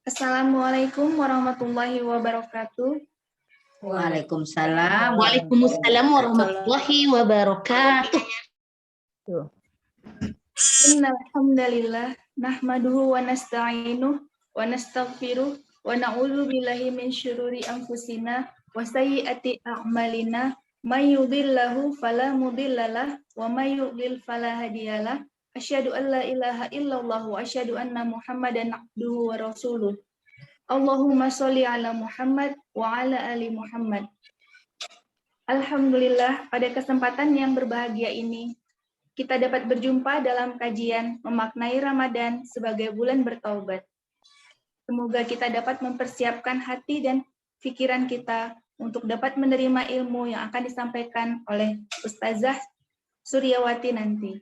Assalamualaikum warahmatullahi wabarakatuh. Waalaikumsalam. Waalaikumsalam warahmatullahi wabarakatuh. Innal hamdalillah nahmaduhu wa nasta'inuhu wa nastaghfiruh wa na'udzu billahi min syururi anfusina wa sayyiati a'malina may yudhillahu fala mudhillalah wa may yudlil fala hadiyalah. Asyhadu an la ilaha illallah wa asyhadu anna Muhammadan abduhu wa rasuluh. Allahumma sholli ala Muhammad wa ala ali Muhammad. Alhamdulillah, pada kesempatan yang berbahagia ini, kita dapat berjumpa dalam kajian memaknai Ramadan sebagai bulan bertaubat. Semoga kita dapat mempersiapkan hati dan pikiran kita untuk dapat menerima ilmu yang akan disampaikan oleh Ustazah Suryawati nanti.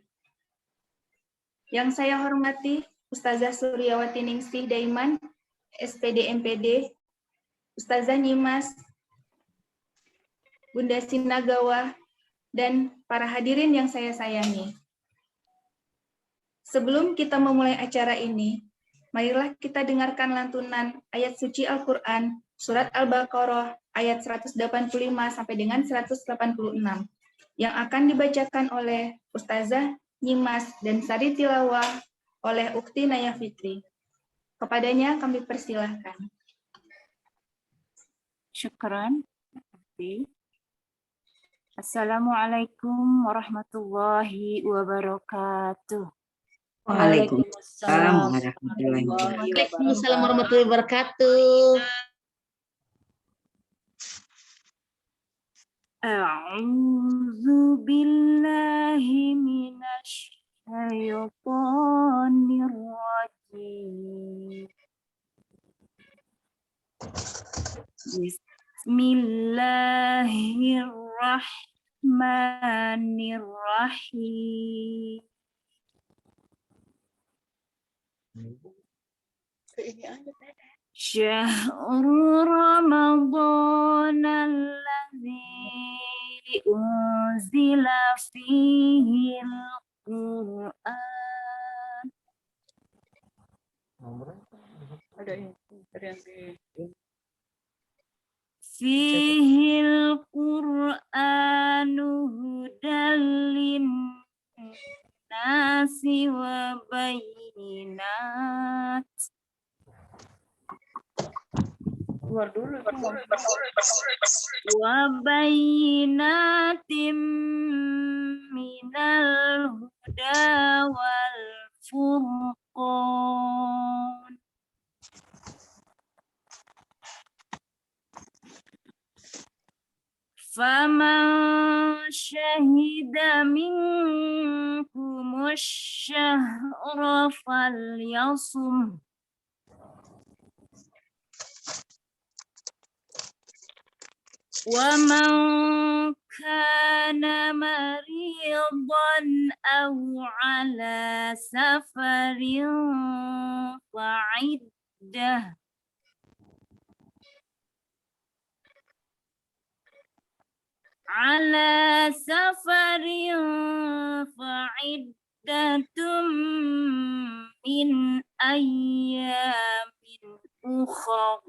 Yang saya hormati, Ustazah Suryawati Ningsih Daiman, SPD MPD, Ustazah Nyimas, Bunda Sinagawa, dan para hadirin yang saya sayangi. Sebelum kita memulai acara ini, marilah kita dengarkan lantunan ayat suci Al-Quran, surat Al-Baqarah, ayat 185 sampai dengan 186, yang akan dibacakan oleh Ustazah Nyimas dan sari tilawah oleh Ukti Naya Fitri. Kepadanya kami persilahkan. Syukran. Assalamualaikum warahmatullahi wabarakatuh. Waalaikumsalam warahmatullahi wabarakatuh. Waalaikumsalam warahmatullahi wabarakatuh. A'udzu billahi minasy syaithanir rajim. Bismillahirrahmanirrahim. Syahrul Ramadan alladzi unzila fihi al-Qur'an. Fihil Qur'anu hudal linnasi wa bayyinat. Keluar dulu. Wa bayyinatim minal huda wal furqan. Faman syahida minkumus syahra falyasum. Wa man kana maridan aw ala safarin fa'iddah. Ala safarin fa'iddatum min ayyamin ukhra.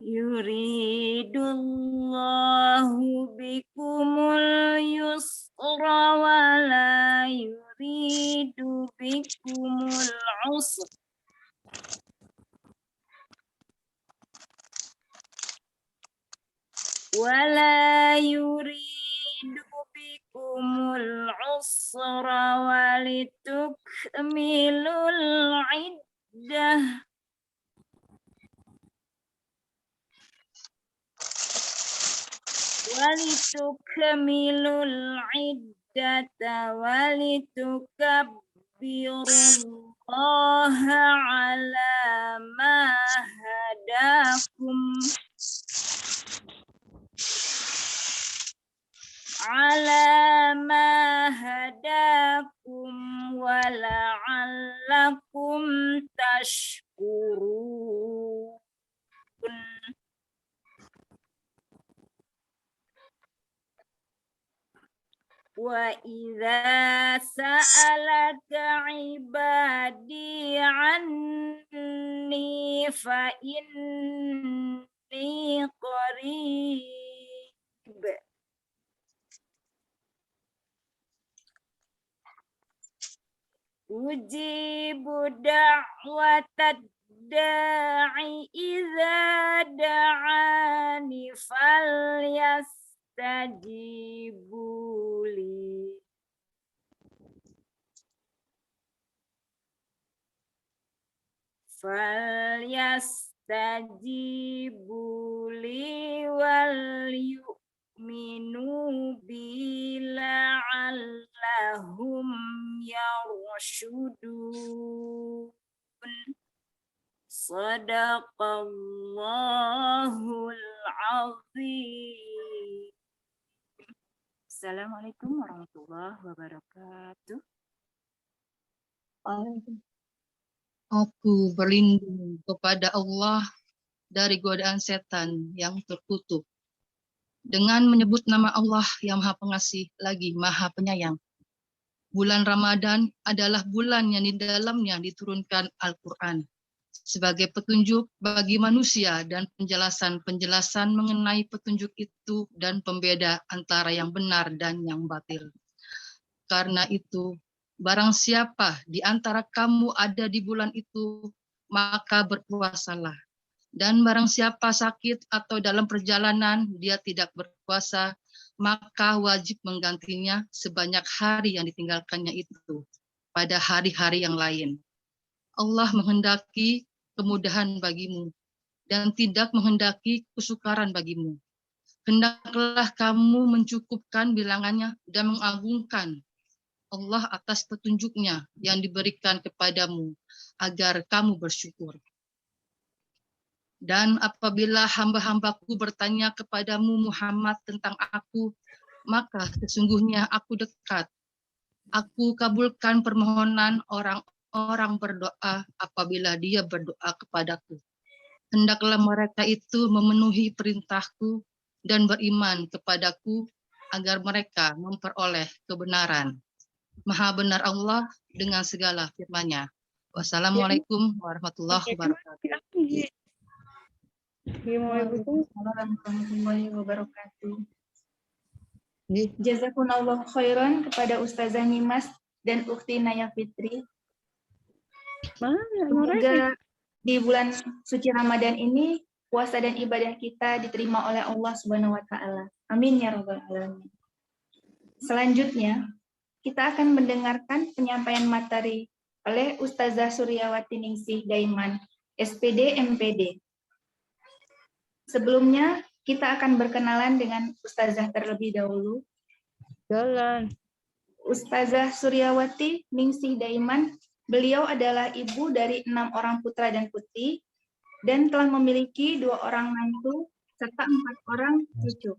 Yuridullahu bikumul yusra wa la yuridu bikumul usra. Wala yuridu bikumul usra walitukmilul iddah. Walitukmilul iddata walitukabbirullaha ala ma hadakum. Ala ma hadakum wa la'allakum tashkurun. Wa idza sa'alaka ibadi anni fa inni qarib. Ujibu da'watad da'i idza da'ani falyastajibu li. Falyastajibu li wal yu'minu bi la'allahum yarshudun. Sadaqallahul azim. Assalamualaikum warahmatullahi wabarakatuh. Aku berlindung kepada Allah dari godaan setan yang terkutuk. Dengan menyebut nama Allah yang Maha Pengasih lagi Maha Penyayang. Bulan Ramadan adalah bulan yang di dalamnya diturunkan Al-Quran sebagai petunjuk bagi manusia dan penjelasan-penjelasan mengenai petunjuk itu dan pembeda antara yang benar dan yang batil. Karena itu, barang siapa di antara kamu ada di bulan itu, maka berpuasalah. Dan barang siapa sakit atau dalam perjalanan dia tidak berpuasa, maka wajib menggantinya sebanyak hari yang ditinggalkannya itu pada hari-hari yang lain. Allah menghendaki kemudahan bagimu dan tidak menghendaki kesukaran bagimu. Hendaklah kamu mencukupkan bilangannya dan mengagungkan Allah atas petunjuknya yang diberikan kepadamu agar kamu bersyukur. Dan apabila hamba-hambaku bertanya kepadamu Muhammad tentang aku, maka sesungguhnya aku dekat. Aku kabulkan permohonan orang-orang berdoa apabila dia berdoa kepadaku. Hendaklah mereka itu memenuhi perintahku dan beriman kepadaku agar mereka memperoleh kebenaran. Maha benar Allah dengan segala firman-Nya. Wassalamualaikum warahmatullahi wabarakatuh. Waalaikumsalam warahmatullahi wabarakatuh. Jazakumullah khairan kepada Ustazah Nimas dan Ukhti Naya Fitri. Semoga di bulan suci Ramadan ini puasa dan ibadah kita diterima oleh Allah Subhanahu wa taala. Amin ya rabbal alamin. Selanjutnya, kita akan mendengarkan penyampaian materi oleh Ustazah Suryawati Ningsih Daiman, SPD MPD. Sebelumnya, kita akan berkenalan dengan Ustazah terlebih dahulu. Ustazah Suryawati Ningsih Daiman, beliau adalah ibu dari 6 orang putra dan putri, dan telah memiliki 2 orang mantu serta 4 orang cucu.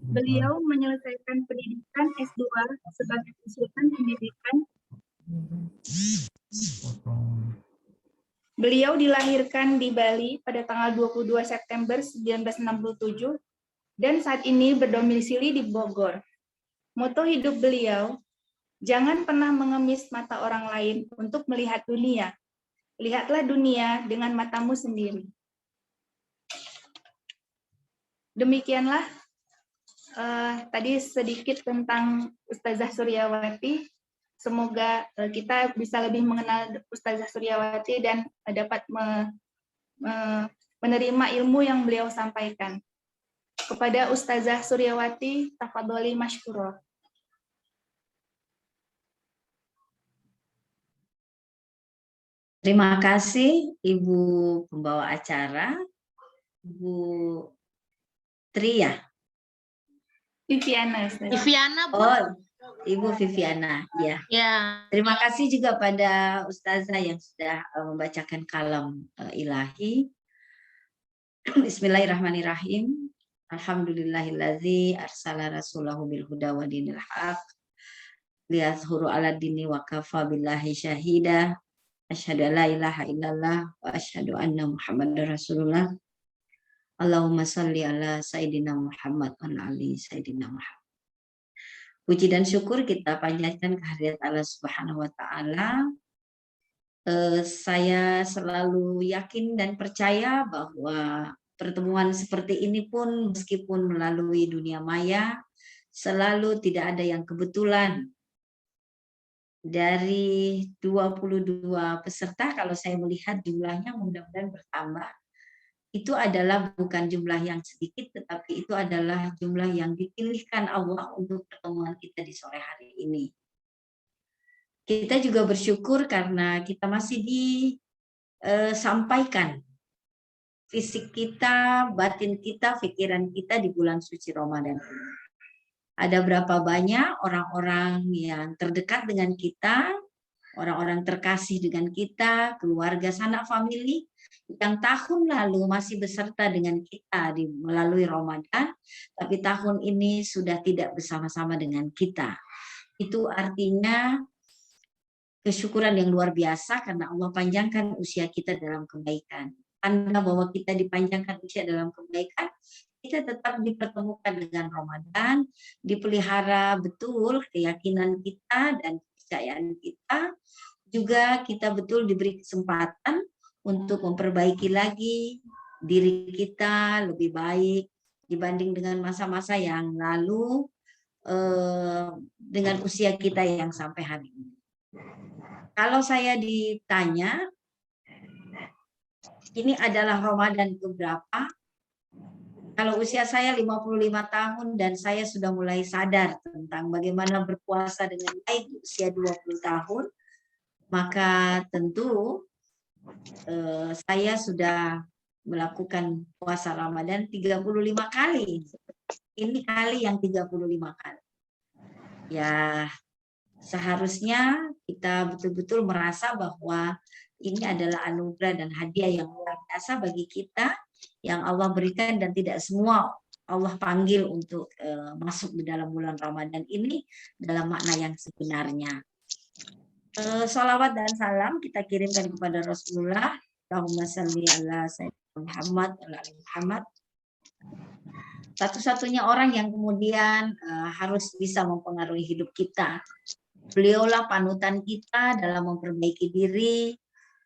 Beliau menyelesaikan pendidikan S2 sebagai konsultan pendidikan. Beliau dilahirkan di Bali pada tanggal 22 September 1967 dan saat ini berdomisili di Bogor. Moto hidup beliau, jangan pernah mengemis mata orang lain untuk melihat dunia. Lihatlah dunia dengan matamu sendiri. Demikianlah tadi sedikit tentang Ustazah Suryawati. Semoga kita bisa lebih mengenal Ustazah Suryawati dan dapat menerima ilmu yang beliau sampaikan. Kepada Ustazah Suryawati, tafadholi masykurah. Terima kasih Ibu pembawa acara, Ibu Tria. Viviana. Viviana, Bu. Oh, Ibu Viviana, ya. Ya. Terima kasih juga pada Ustazah yang sudah membacakan kalam ilahi. Bismillahirrahmanirrahim. Alhamdulillahillazi arsala rasulahu bil huda wa dinil haq liyazhuru 'ala dini wa kafa billahi syahida. Asyhadu an la ilaha illallah wa asyhadu anna Muhammadar Rasulullah. Allahumma shalli ala Sayyidina Muhammad wa ala ali Sayyidina Muhammad. Puji dan syukur kita panjatkan kehadirat Allah Subhanahu wa taala. Saya selalu yakin dan percaya bahwa pertemuan seperti ini pun meskipun melalui dunia maya selalu tidak ada yang kebetulan. Dari 22 peserta, kalau saya melihat jumlahnya mudah-mudahan bertambah, itu adalah bukan jumlah yang sedikit, tetapi itu adalah jumlah yang dipilihkan Allah untuk pertemuan kita di sore hari ini. Kita juga bersyukur karena kita masih disampaikan fisik kita, batin kita, pikiran kita di bulan suci Ramadan ini. Ada berapa banyak orang-orang yang terdekat dengan kita, orang-orang terkasih dengan kita, keluarga, sanak famili, yang tahun lalu masih beserta dengan kita melalui Ramadan, tapi tahun ini sudah tidak bersama-sama dengan kita. Itu artinya kesyukuran yang luar biasa karena Allah panjangkan usia kita dalam kebaikan. Tanda bahwa kita dipanjangkan usia dalam kebaikan, kita tetap dipertemukan dengan Ramadan, dipelihara betul keyakinan kita dan kepercayaan kita, juga kita betul diberi kesempatan untuk memperbaiki lagi diri kita lebih baik dibanding dengan masa-masa yang lalu dengan usia kita yang sampai hari ini. Kalau saya ditanya, ini adalah Ramadan keberapa? Kalau usia saya 55 tahun dan saya sudah mulai sadar tentang bagaimana berpuasa dengan baik di usia 20 tahun, maka tentu saya sudah melakukan puasa Ramadan 35 kali. Ini kali yang 35 kali. Ya, seharusnya kita betul-betul merasa bahwa ini adalah anugerah dan hadiah yang luar biasa bagi kita yang Allah berikan, dan tidak semua Allah panggil untuk masuk di dalam bulan Ramadan ini dalam makna yang sebenarnya. Salawat dan salam kita kirimkan kepada Rasulullah. Allahumma salli ala sayyidina Muhammad wa ala Muhammad. Satu-satunya orang yang kemudian harus bisa mempengaruhi hidup kita. Beliaulah panutan kita dalam memperbaiki diri,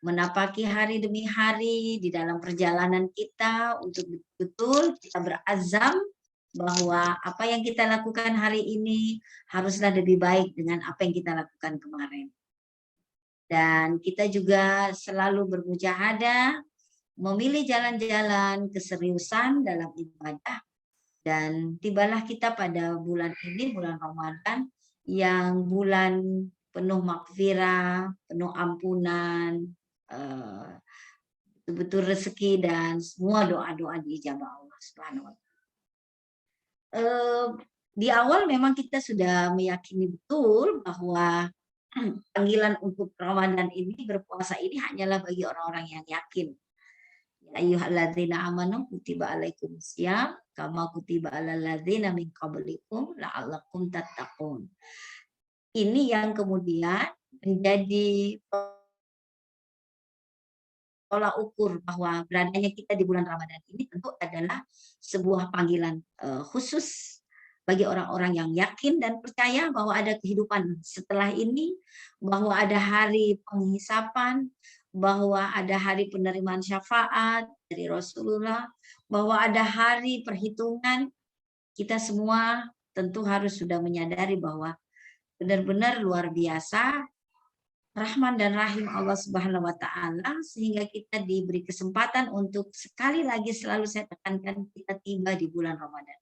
menapaki hari demi hari di dalam perjalanan kita untuk betul-betul kita berazam bahwa apa yang kita lakukan hari ini haruslah lebih baik dengan apa yang kita lakukan kemarin. Dan kita juga selalu bermujahadah, memilih jalan-jalan keseriusan dalam ibadah. Dan tibalah kita pada bulan ini, bulan Ramadan, yang bulan penuh makfirah, penuh ampunan, betul-betul rezeki dan semua doa-doa diijabah Allah Subhanahu wa taala. Di awal memang kita sudah meyakini betul bahwa panggilan untuk Ramadan ini, berpuasa ini hanyalah bagi orang-orang yang yakin. Ya ayyuhalladzina amanu kutiba alaikumusiyam kama kutiba alal ladzina min qablikum la'allakum tattaqun. Ini yang kemudian menjadi tolak ukur bahwa beradanya kita di bulan Ramadan ini tentu adalah sebuah panggilan khusus bagi orang-orang yang yakin dan percaya bahwa ada kehidupan setelah ini, bahwa ada hari penghisapan, bahwa ada hari penerimaan syafaat dari Rasulullah, bahwa ada hari perhitungan. Kita semua tentu harus sudah menyadari bahwa benar-benar luar biasa Rahman dan Rahim Allah Subhanahu wa taala, sehingga kita diberi kesempatan untuk sekali lagi, selalu saya tekankan, kita tiba di bulan Ramadan.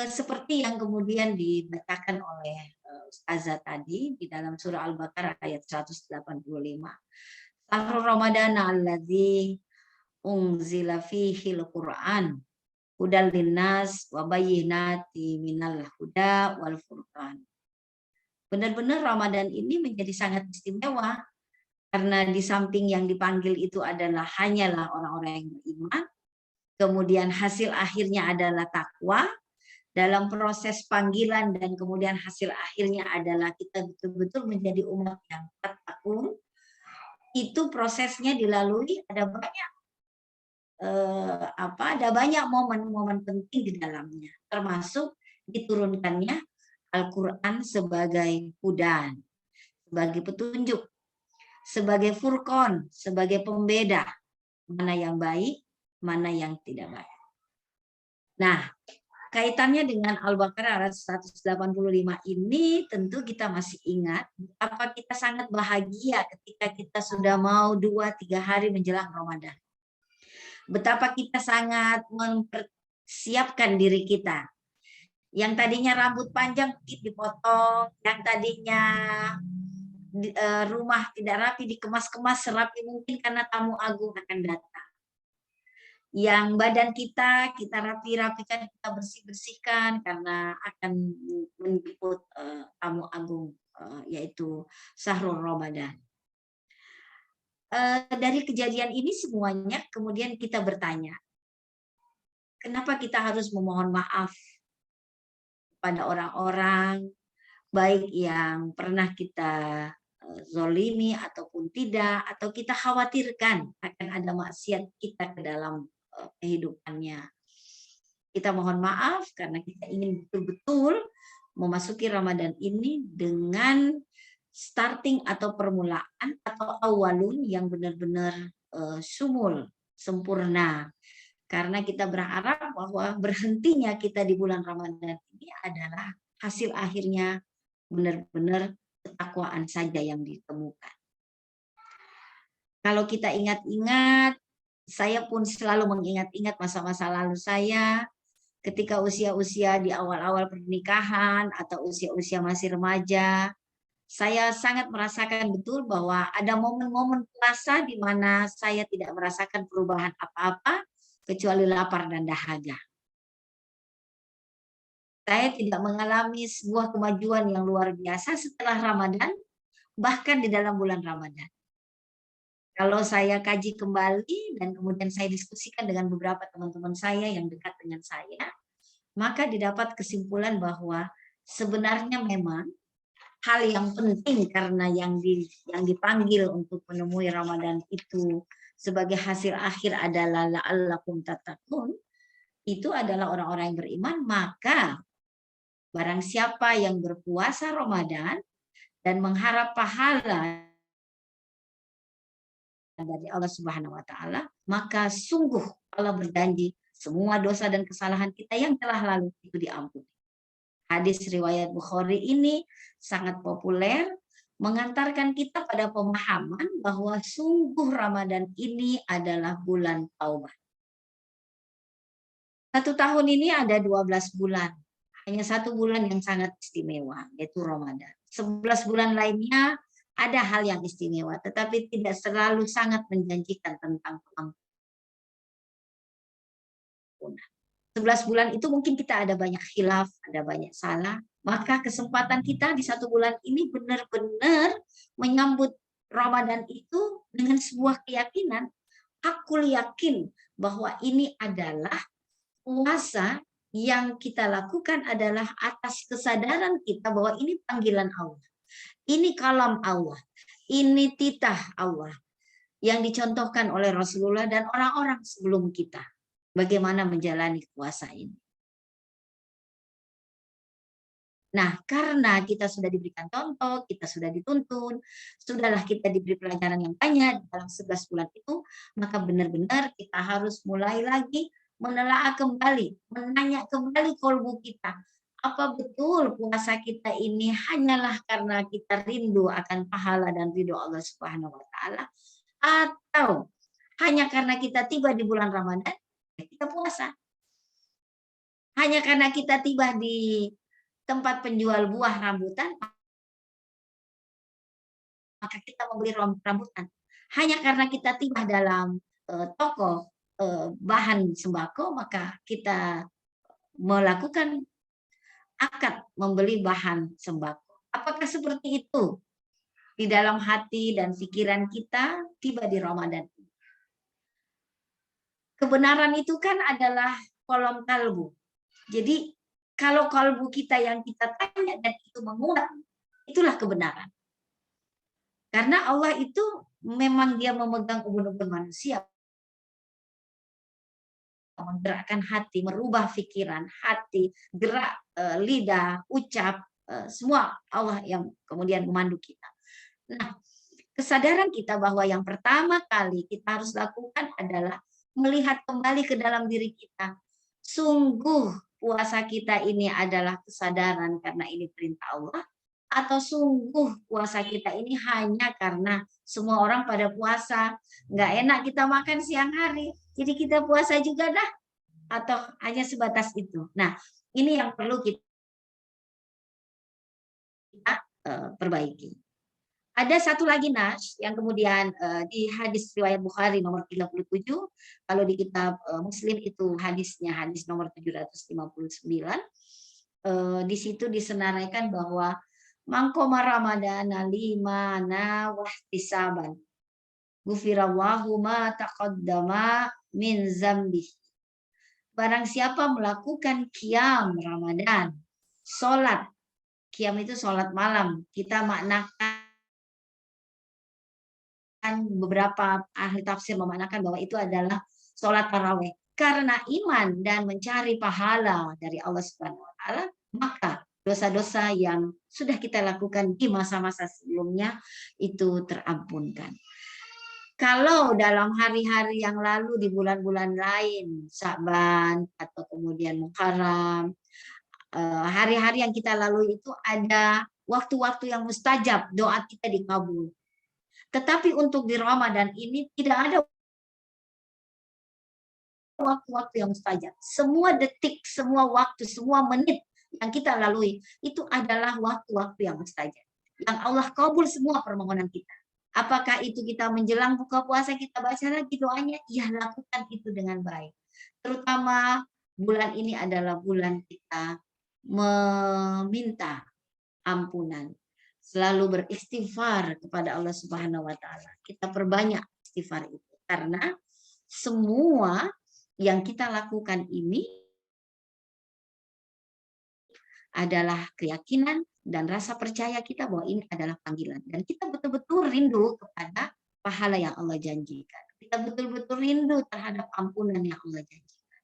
Seperti yang kemudian dibacakan oleh Ustazah tadi di dalam surah Al-Baqarah ayat 185. Syahrul Ramadan allazi unzila fihi al-Qur'an hudal linnas wa bayyinati minal huda wal furqan. Benar-benar Ramadan ini menjadi sangat istimewa karena di samping yang dipanggil itu adalah hanyalah orang-orang yang beriman, kemudian hasil akhirnya adalah takwa. Dalam proses panggilan dan kemudian hasil akhirnya adalah kita betul-betul menjadi umat yang tatkun. Itu prosesnya dilalui, ada banyak momen-momen penting di dalamnya, termasuk diturunkannya Al-Quran sebagai hudan, sebagai petunjuk, sebagai furqan, sebagai pembeda mana yang baik, mana yang tidak baik. Nah, kaitannya dengan Al-Baqarah ayat 185 ini tentu kita masih ingat betapa kita sangat bahagia ketika kita sudah mau 2-3 hari menjelang Ramadan. Betapa kita sangat mempersiapkan diri kita. Yang tadinya rambut panjang dipotong, yang tadinya rumah tidak rapi dikemas-kemas serapi mungkin karena tamu agung akan datang. Yang badan kita rapi-rapikan, kita bersih-bersihkan karena akan menjemput tamu agung yaitu Syahrul Ramadan. Dari kejadian ini semuanya kemudian kita bertanya, kenapa kita harus memohon maaf pada orang-orang baik yang pernah kita zolimi ataupun tidak, atau kita khawatirkan akan ada maksiat kita ke dalam kehidupannya. Kita mohon maaf karena kita ingin betul-betul memasuki Ramadan ini dengan starting atau permulaan atau awalun yang benar-benar sumul, sempurna. Karena kita berharap bahwa berhentinya kita di bulan Ramadan ini adalah hasil akhirnya benar-benar ketakwaan saja yang ditemukan. Kalau kita ingat-ingat, saya pun selalu mengingat-ingat masa-masa lalu saya ketika usia-usia di awal-awal pernikahan atau usia-usia masih remaja. Saya sangat merasakan betul bahwa ada momen-momen puasa di mana saya tidak merasakan perubahan apa-apa kecuali lapar dan dahaga. Saya tidak mengalami sebuah kemajuan yang luar biasa setelah Ramadan, bahkan di dalam bulan Ramadan. Kalau saya kaji kembali dan kemudian saya diskusikan dengan beberapa teman-teman saya yang dekat dengan saya, maka didapat kesimpulan bahwa sebenarnya memang hal yang penting karena yang dipanggil untuk menemui Ramadan itu sebagai hasil akhir adalah la'allakum tattaqun, itu adalah orang-orang yang beriman. Maka barang siapa yang berpuasa Ramadan dan mengharap pahala dari Allah Subhanahu wa taala, maka sungguh Allah berjanji semua dosa dan kesalahan kita yang telah lalu itu diampuni. Hadis riwayat Bukhari ini sangat populer mengantarkan kita pada pemahaman bahwa sungguh Ramadan ini adalah bulan taubat. 1 tahun ini ada 12 bulan. Hanya 1 bulan yang sangat istimewa, yaitu Ramadan. 11 bulan lainnya ada hal yang istimewa, tetapi tidak selalu sangat menjanjikan tentang pengampunan. 11 bulan itu mungkin kita ada banyak khilaf, ada banyak salah, maka kesempatan kita di 1 bulan ini benar-benar menyambut Ramadan itu dengan sebuah keyakinan. Aku yakin bahwa ini adalah puasa yang kita lakukan adalah atas kesadaran kita bahwa ini panggilan Allah. Ini kalam Allah, ini titah Allah yang dicontohkan oleh Rasulullah dan orang-orang sebelum kita. Bagaimana menjalani puasa ini. Nah, karena kita sudah diberikan contoh, kita sudah dituntun, sudahlah kita diberi pelajaran yang banyak dalam 11 bulan itu, maka benar-benar kita harus mulai lagi menelaah kembali, menanya kembali kolbu kita. Apa betul puasa kita ini hanyalah karena kita rindu akan pahala dan ridho Allah Subhanahu wa taala, atau hanya karena kita tiba di bulan Ramadan kita puasa? Hanya karena kita tiba di tempat penjual buah rambutan maka kita membeli rambutan. Hanya karena kita tiba dalam toko bahan sembako maka kita melakukan akad membeli bahan sembako. Apakah seperti itu di dalam hati dan pikiran kita tiba di Ramadan? Kebenaran itu kan adalah kolom kalbu. Jadi kalau kalbu kita yang kita tanya dan itu menguat, itulah kebenaran. Karena Allah itu memang dia memegang ubun-ubun manusia. menggerakkan hati, merubah pikiran, hati, gerak lidah, ucap, semua Allah yang kemudian memandu kita. Nah, kesadaran kita bahwa yang pertama kali kita harus lakukan adalah melihat kembali ke dalam diri kita. Sungguh puasa kita ini adalah kesadaran karena ini perintah Allah, atau sungguh puasa kita ini hanya karena semua orang pada puasa, nggak enak kita makan siang hari, jadi kita puasa juga dah, atau hanya sebatas itu. Nah, ini yang perlu kita perbaiki. Ada satu lagi nas yang kemudian di hadis riwayat Bukhari nomor 37, kalau di kitab Muslim itu hadisnya hadis nomor 759. Di situ disenaraikan bahwa mangkoma ramadana limana wahtisaban gufirawahu ma taqaddama min zambi. Barang siapa melakukan qiyam Ramadan, sholat, qiyam itu sholat malam, kita maknakan, beberapa ahli tafsir memaknakan bahwa itu adalah sholat tarawih. Karena iman dan mencari pahala dari Allah Subhanahu wa Ta'ala, maka dosa-dosa yang sudah kita lakukan di masa-masa sebelumnya itu terampunkan. Kalau dalam hari-hari yang lalu di bulan-bulan lain, Sya'ban atau kemudian Muharram, hari-hari yang kita lalui itu ada waktu-waktu yang mustajab, doa kita dikabul. Tetapi untuk di Ramadan ini tidak ada waktu-waktu yang mustajab. Semua detik, semua waktu, semua menit yang kita lalui itu adalah waktu-waktu yang mustajab. Yang Allah kabul semua permohonan kita. Apakah itu kita menjelang buka puasa kita baca lagi doanya? Ya, lakukan itu dengan baik. Terutama bulan ini adalah bulan kita meminta ampunan. Selalu beristighfar kepada Allah Subhanahu wa Ta'ala. Kita perbanyak istighfar itu karena semua yang kita lakukan ini adalah keyakinan dan rasa percaya kita bahwa ini adalah panggilan, dan kita betul-betul rindu kepada pahala yang Allah janjikan. Kita betul-betul rindu terhadap ampunan yang Allah janjikan.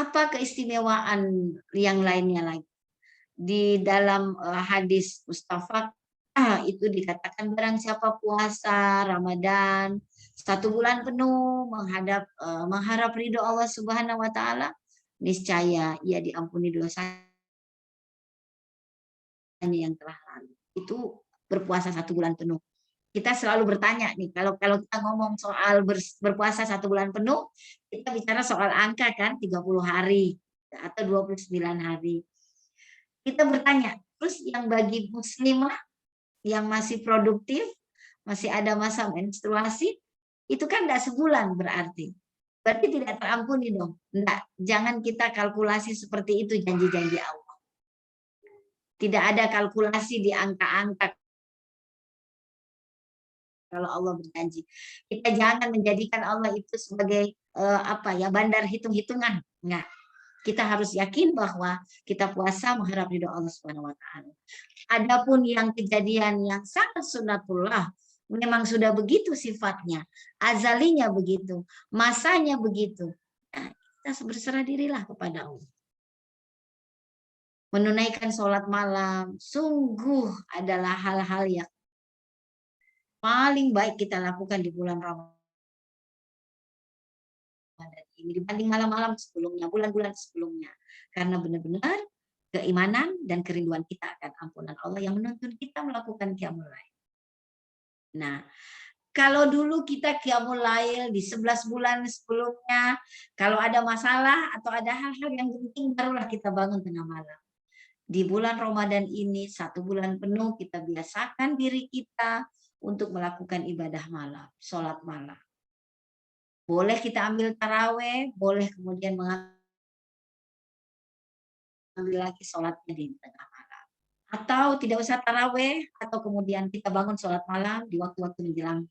Apa keistimewaan yang lainnya lagi? Di dalam hadis Mustafa itu dikatakan barang siapa puasa Ramadan 1 bulan penuh mengharap ridho Allah Subhanahu wa Ta'ala, niscaya ia diampuni dosanya yang telah lalu. Itu berpuasa 1 bulan penuh. Kita selalu bertanya nih, kalau kita ngomong soal berpuasa 1 bulan penuh, kita bicara soal angka kan, 30 hari atau 29 hari. Kita bertanya, terus yang bagi muslimah yang masih produktif, masih ada masa menstruasi, itu kan tidak sebulan berarti. Berarti tidak terampuni dong. Enggak, jangan kita kalkulasi seperti itu janji-janji Allah. Tidak ada kalkulasi di angka-angka kalau Allah berjanji. Kita jangan menjadikan Allah itu sebagai bandar hitung-hitungan. Enggak. Kita harus yakin bahwa kita puasa mengharap ridho Allah Subhanahu wa Ta'ala. Adapun yang kejadian yang sangat sunatullah, memang sudah begitu sifatnya, azalinya begitu, masanya begitu. Nah, kita berserah dirilah kepada Allah. Menunaikan sholat malam sungguh adalah hal-hal yang paling baik kita lakukan di bulan Ramadan ini dibanding malam-malam sebelumnya, bulan-bulan sebelumnya, karena benar-benar keimanan dan kerinduan kita akan ampunan Allah yang menuntun kita melakukan qiyamul lail. Nah, kalau dulu kita qiyamul lail di 11 bulan sebelumnya, kalau ada masalah atau ada hal-hal yang penting barulah kita bangun tengah malam. Di bulan Ramadan ini 1 bulan penuh kita biasakan diri kita untuk melakukan ibadah malam, sholat malam. Boleh kita ambil taraweh, boleh kemudian mengambil lagi sholatnya di tengah malam. Atau tidak usah taraweh, atau kemudian kita bangun sholat malam di waktu-waktu menjelang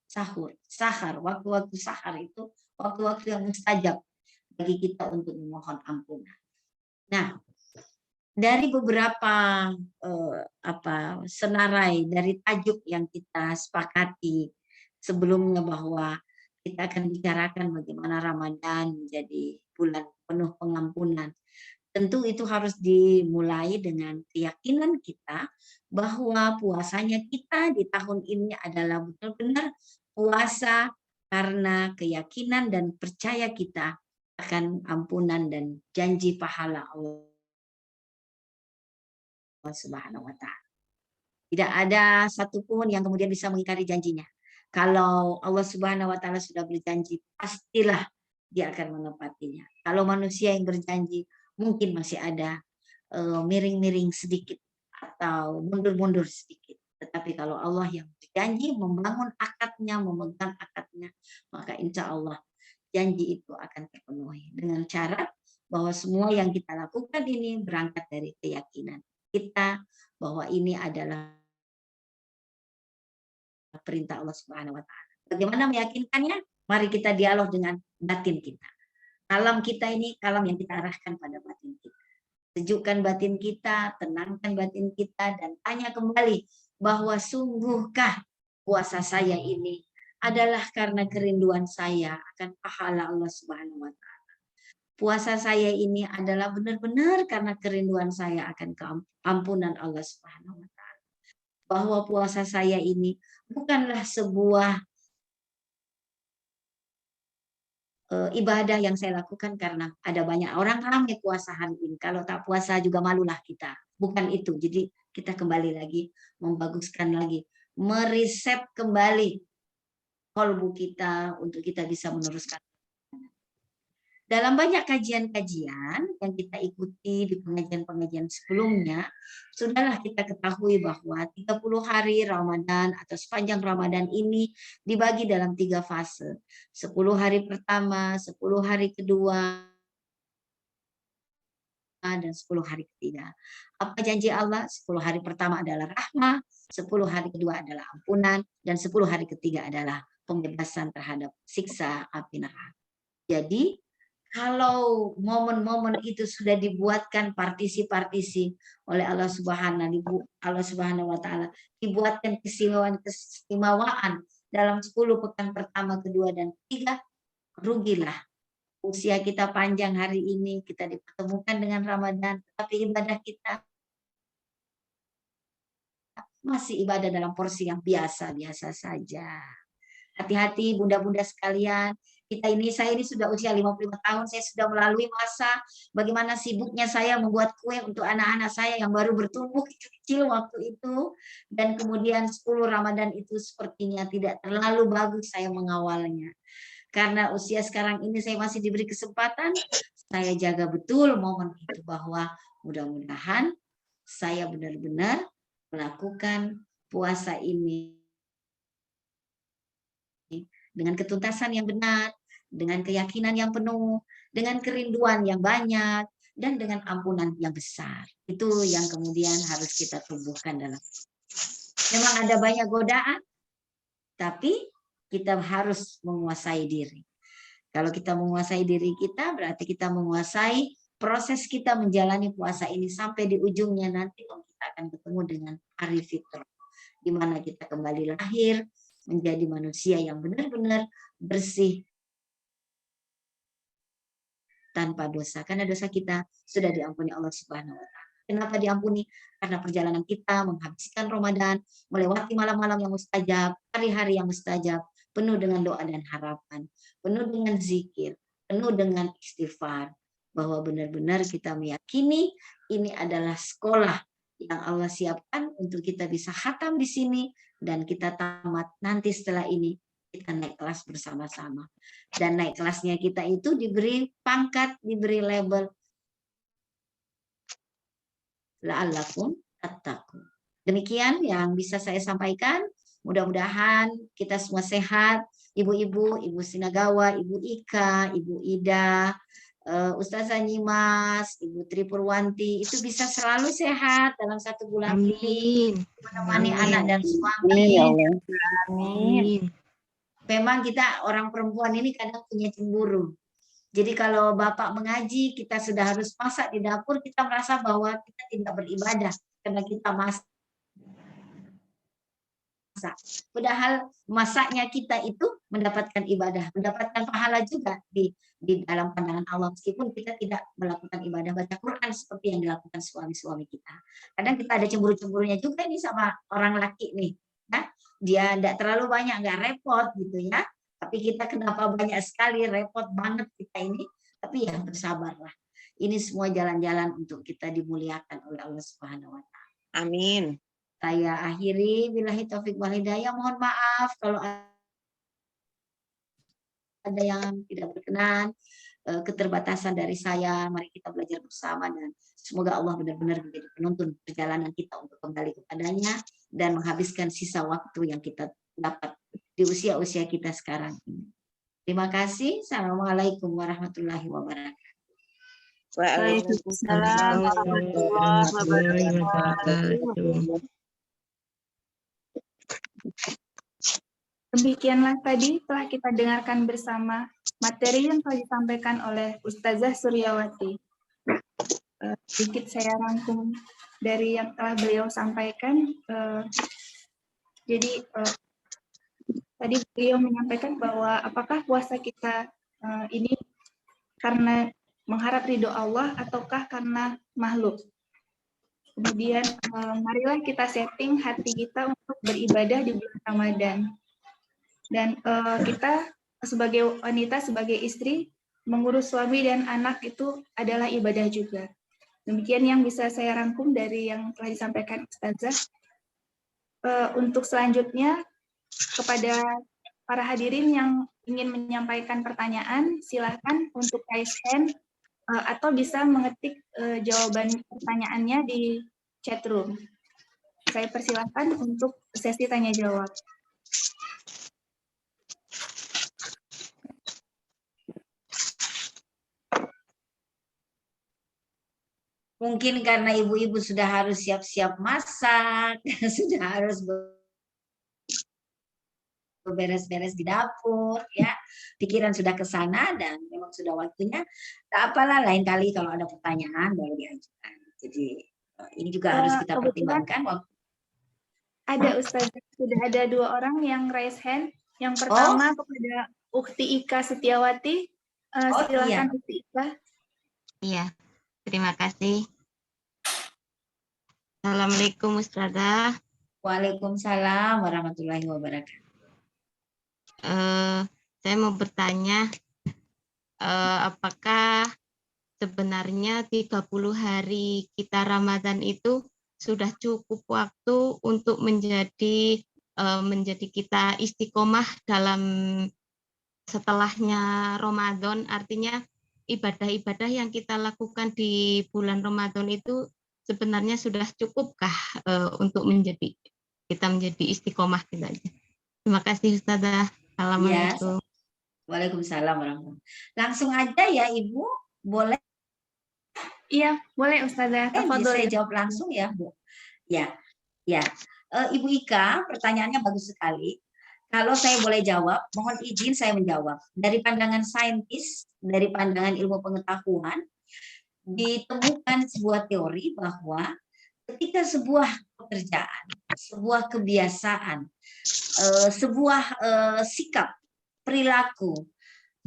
sahar. Waktu-waktu sahar itu waktu-waktu yang mustajab bagi kita untuk memohon ampunan. Nah, dari beberapa senarai dari tajuk yang kita sepakati sebelumnya bahwa kita akan bicarakan bagaimana Ramadan menjadi bulan penuh pengampunan. Tentu itu harus dimulai dengan keyakinan kita bahwa puasanya kita di tahun ini adalah benar-benar puasa karena keyakinan dan percaya kita akan ampunan dan janji pahala Allah Subhanahu wa Ta'ala. Tidak ada satupun yang kemudian bisa mengingkari janjinya. Kalau Allah Subhanahu wa Ta'ala sudah berjanji, pastilah dia akan menepatinya. Kalau manusia yang berjanji, mungkin masih ada miring-miring sedikit atau mundur-mundur sedikit. Tetapi kalau Allah yang berjanji membangun akadnya, memegang akadnya, maka insya Allah janji itu akan terpenuhi. Dengan syarat bahwa semua yang kita lakukan ini berangkat dari keyakinan kita bahwa ini adalah perintah Allah Subhanahu wa Ta'ala. Bagaimana meyakinkannya? Mari kita dialog dengan batin kita. Kalam kita ini kalam yang kita arahkan pada batin kita. Sejukkan batin kita, tenangkan batin kita, dan tanya kembali bahwa sungguhkah puasa saya ini adalah karena kerinduan saya akan pahala Allah Subhanahu wa Ta'ala. Puasa saya ini adalah benar-benar karena kerinduan saya akan keampunan Allah Subhanahu wa Ta'ala. Bahwa puasa saya ini bukanlah sebuah ibadah yang saya lakukan karena ada banyak orang ramai puasa hari ini. Kalau tak puasa juga malulah kita. Bukan itu. Jadi kita kembali lagi, membaguskan lagi, mereset kembali kolbu kita untuk kita bisa meneruskan. Dalam banyak kajian-kajian yang kita ikuti di pengajian-pengajian sebelumnya, sudahlah kita ketahui bahwa 30 hari Ramadan atau sepanjang Ramadan ini dibagi dalam 3 fase. 10 hari pertama, 10 hari kedua, dan 10 hari ketiga. Apa janji Allah? 10 hari pertama adalah rahmah, 10 hari kedua adalah ampunan, dan 10 hari ketiga adalah pembebasan terhadap siksa api neraka. Jadi, kalau momen-momen itu sudah dibuatkan partisi-partisi oleh Allah Subhanahu wa Ta'ala, dibuatkan keistimewaan dalam 10 pekan pertama, kedua, dan ketiga, rugilah. Usia kita panjang hari ini, kita dipertemukan dengan Ramadan, tapi ibadah kita masih ibadah dalam porsi yang biasa-biasa saja. Hati-hati bunda-bunda sekalian, saya ini sudah usia 55 tahun, saya sudah melalui masa bagaimana sibuknya saya membuat kue untuk anak-anak saya yang baru bertumbuh kecil-kecil waktu itu, dan kemudian 10 Ramadan itu sepertinya tidak terlalu bagus saya mengawalnya. Karena usia sekarang ini saya masih diberi kesempatan, saya jaga betul momen itu bahwa mudah-mudahan saya benar-benar melakukan puasa ini dengan ketuntasan yang benar, dengan keyakinan yang penuh, dengan kerinduan yang banyak, dan dengan ampunan yang besar. Itu yang kemudian harus kita tumbuhkan dalam. Memang ada banyak godaan, tapi kita harus menguasai diri. Kalau kita menguasai diri kita, berarti kita menguasai proses kita menjalani puasa ini sampai di ujungnya nanti kita akan ketemu dengan hari fitrah, di mana kita kembali lahir menjadi manusia yang benar-benar bersih tanpa dosa, karena dosa kita sudah diampuni Allah Subhanahu wa Ta'ala. Kenapa diampuni? Karena perjalanan kita menghabiskan Ramadan, melewati malam-malam yang mustajab, hari-hari yang mustajab, penuh dengan doa dan harapan, penuh dengan zikir, penuh dengan istighfar, bahwa benar-benar kita meyakini ini adalah sekolah yang Allah siapkan untuk kita bisa khatam di sini, dan kita tamat nanti setelah ini kita naik kelas bersama-sama. Dan naik kelasnya kita itu diberi pangkat, diberi label la'allakum tattaqun. Demikian yang bisa saya sampaikan. Mudah-mudahan kita semua sehat. Ibu-ibu, Ibu Sinagawa, Ibu Ika, Ibu Ida, Ustazah Nyimas, Ibu Tri Purwanti, itu bisa selalu sehat dalam 1 bulan ini. Menemani anak dan suami. Amin. Memang kita orang perempuan ini kadang punya cemburu. Jadi kalau bapak mengaji, kita sudah harus masak di dapur, kita merasa bahwa kita tidak beribadah karena kita masak memasak. Padahal masaknya kita itu mendapatkan ibadah, mendapatkan pahala juga di dalam pandangan Allah, meskipun kita tidak melakukan ibadah baca Quran seperti yang dilakukan suami-suami kita. Kadang kita ada cemburu-cemburunya juga nih sama orang laki nih, ya. Dia tidak terlalu banyak, nggak repot gitu ya. Tapi kita kenapa banyak sekali, repot banget kita ini. Tapi ya bersabarlah. Ini semua jalan-jalan untuk kita dimuliakan oleh Allah Subhanahu wa Ta'ala. Amin. Saya akhiri, billahi taufik wal hidayah. Mohon maaf kalau ada yang tidak berkenan, keterbatasan dari saya. Mari kita belajar bersama dan semoga Allah benar-benar menjadi penuntun perjalanan kita untuk kembali kepadanya dan menghabiskan sisa waktu yang kita dapat di usia-usia kita sekarang ini. Terima kasih. Assalamualaikum warahmatullahi wabarakatuh. Waalaikumsalam warahmatullahi wabarakatuh. Demikianlah tadi telah kita dengarkan bersama materi yang telah disampaikan oleh Ustazah Suryawati. Sedikit saya rangkum dari yang telah beliau sampaikan. Jadi tadi beliau menyampaikan bahwa apakah puasa kita ini karena mengharap ridho Allah ataukah karena makhluk. Kemudian marilah kita setting hati kita untuk beribadah di bulan Ramadan. Dan kita sebagai wanita, sebagai istri, mengurus suami dan anak itu adalah ibadah juga. Demikian yang bisa saya rangkum dari yang telah disampaikan Ustazah. Untuk selanjutnya, kepada para hadirin yang ingin menyampaikan pertanyaan, silakan untuk raise hand atau bisa mengetik jawaban pertanyaannya di chat room. Saya persilakan untuk sesi tanya jawab. Mungkin karena ibu-ibu sudah harus siap-siap masak, sudah harus beres-beres di dapur, ya. Pikiran sudah ke sana dan memang sudah waktunya. Tak apalah, lain kali kalau ada pertanyaan baru diajukan. Jadi ini juga harus kita pertimbangkan. Ada Ustazah, sudah ada 2 orang yang raise hand. Yang pertama kepada Ukti Ika Setiawati. Silakan iya. Ukti Ika. Iya, terima kasih. Assalamualaikum Ustazah. Waalaikumsalam warahmatullahi wabarakatuh. Saya mau bertanya, apakah sebenarnya 30 hari kita Ramadan itu sudah cukup waktu untuk menjadi kita istiqomah dalam setelahnya Ramadan, artinya ibadah-ibadah yang kita lakukan di bulan Ramadan itu sebenarnya sudah cukupkah untuk kita menjadi istiqomah gitu aja. Terima kasih Ustazah. Assalamualaikum. Ya, waalaikumsalam warahmatullahi wabarakatuh. Langsung aja ya Ibu, boleh? Iya, boleh Ustazah. Bisa jawab langsung ya Bu. Ya. Ibu Ika, pertanyaannya bagus sekali. Kalau saya boleh jawab, mohon izin saya menjawab. Dari pandangan saintis, dari pandangan ilmu pengetahuan, ditemukan sebuah teori bahwa ketika sebuah pekerjaan, sebuah kebiasaan, sebuah sikap, perilaku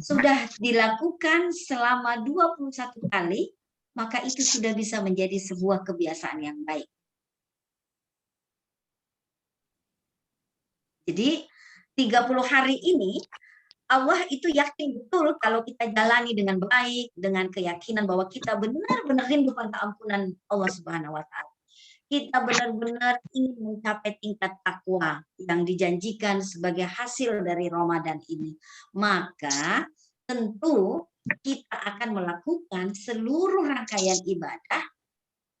sudah dilakukan selama 21 kali, maka itu sudah bisa menjadi sebuah kebiasaan yang baik. Jadi 30 hari ini Allah itu yakin betul kalau kita jalani dengan baik, dengan keyakinan bahwa kita benar-benar rindu pada ampunan Allah Subhanahu wa Ta'ala. Kita benar-benar ingin mencapai tingkat takwa yang dijanjikan sebagai hasil dari Ramadan ini. Maka tentu kita akan melakukan seluruh rangkaian ibadah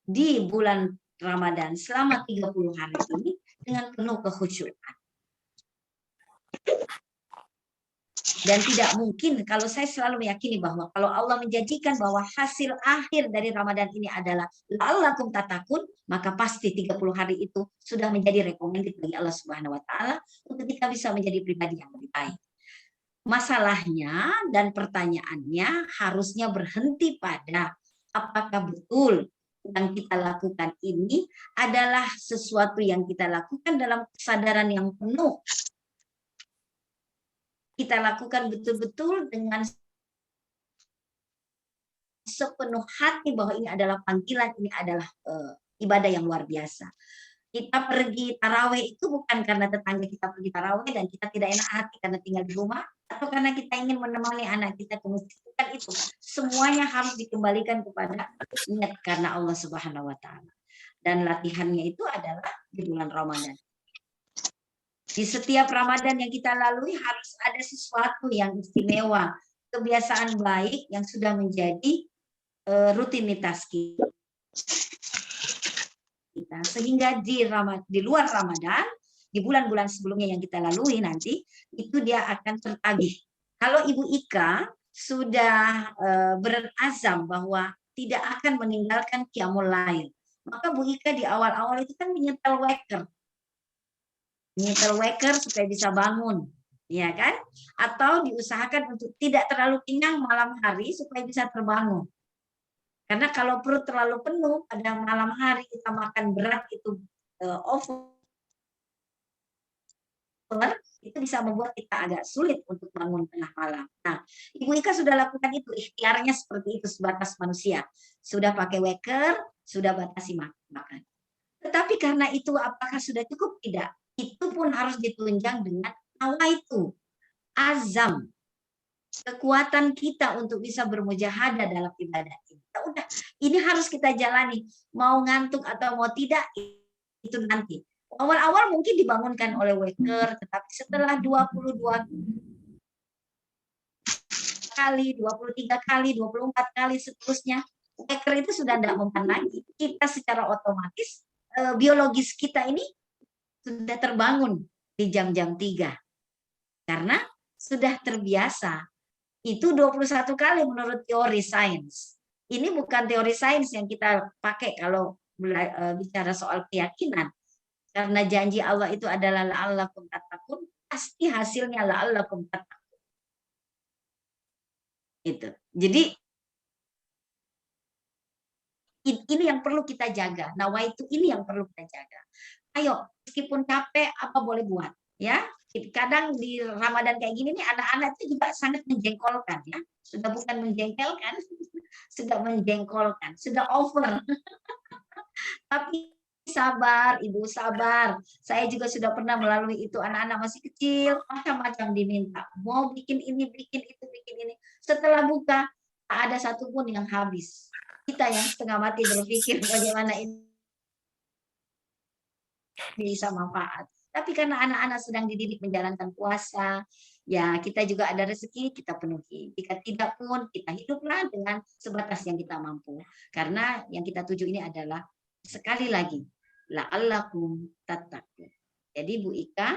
di bulan Ramadan selama 30 hari ini dengan penuh kekhusyukan. Dan tidak mungkin, kalau saya selalu meyakini bahwa kalau Allah menjanjikan bahwa hasil akhir dari Ramadan ini adalah la'allakum tattaqun, maka pasti 30 hari itu sudah menjadi recommended bagi Allah Subhanahu wa Ta'ala untuk kita bisa menjadi pribadi yang lebih baik. Masalahnya dan pertanyaannya harusnya berhenti pada apakah betul yang kita lakukan ini adalah sesuatu yang kita lakukan dalam kesadaran yang penuh. Kita lakukan betul-betul dengan sepenuh hati bahwa ini adalah panggilan, ini adalah ibadah yang luar biasa. Kita pergi taraweh itu bukan karena tetangga kita pergi taraweh dan kita tidak enak hati karena tinggal di rumah, atau karena kita ingin menemani anak kita ke masjid. Bukan itu. Semuanya harus dikembalikan kepada niat karena Allah Subhanahu wa taala. Dan latihannya itu adalah di bulan Ramadan. Di setiap Ramadan yang kita lalui harus ada sesuatu yang istimewa, kebiasaan baik yang sudah menjadi rutinitas kita. Sehingga di luar Ramadan, di bulan-bulan sebelumnya yang kita lalui nanti, itu dia akan tertagih. Kalau Ibu Ika sudah berazam bahwa tidak akan meninggalkan qiyamul lail, maka Bu Ika di awal-awal itu kan menyetel waker supaya bisa bangun, ya kan? Atau diusahakan untuk tidak terlalu kenyang malam hari supaya bisa terbangun. Karena kalau perut terlalu penuh pada malam hari kita makan berat itu over, itu bisa membuat kita agak sulit untuk bangun tengah malam. Nah, Ibu Ika sudah lakukan itu, ikhtiarnya seperti itu sebatas manusia. Sudah pakai waker, sudah batasi makan. Tetapi karena itu apakah sudah cukup? Tidak. Itu pun harus ditunjang dengan nawaitu, azam, kekuatan kita untuk bisa bermujahadah dalam ibadah ini. Ya udah, ini harus kita jalani. Mau ngantuk atau mau tidak, itu nanti. Awal-awal mungkin dibangunkan oleh waker, tetapi setelah 22 kali, 23 kali, 24 kali seterusnya, waker itu sudah tidak mempan lagi. Kita secara otomatis, biologis kita ini sudah terbangun di jam-jam 3. Karena sudah terbiasa. Itu 21 kali menurut teori sains. Ini bukan teori sains yang kita pakai kalau bicara soal keyakinan. Karena janji Allah itu adalah la'allakum tattaqun, pasti hasilnya la'allakum tattaqun. Itu. Jadi ini yang perlu kita jaga. Nawaitu ini yang perlu kita jaga. Ayo, meskipun capek apa boleh buat, ya. Kadang di Ramadan kayak gini nih anak-anak itu juga sangat menjengkolkan, ya. Sudah bukan menjengkelkan, sudah menjengkolkan, sudah over. Tapi sabar, Ibu, sabar. Saya juga sudah pernah melalui itu, anak-anak masih kecil, macam-macam diminta. Mau bikin ini, bikin itu, bikin ini. Setelah buka, tak ada satupun yang habis. Kita yang setengah mati berpikir bagaimana ini bisa manfaat. Tapi karena anak-anak sedang dididik menjalankan puasa, ya kita juga ada rezeki, kita penuhi. Jika tidak pun, kita hiduplah dengan sebatas yang kita mampu. Karena yang kita tuju ini adalah, sekali lagi, la'allakum tattaqun. Jadi Bu Ika,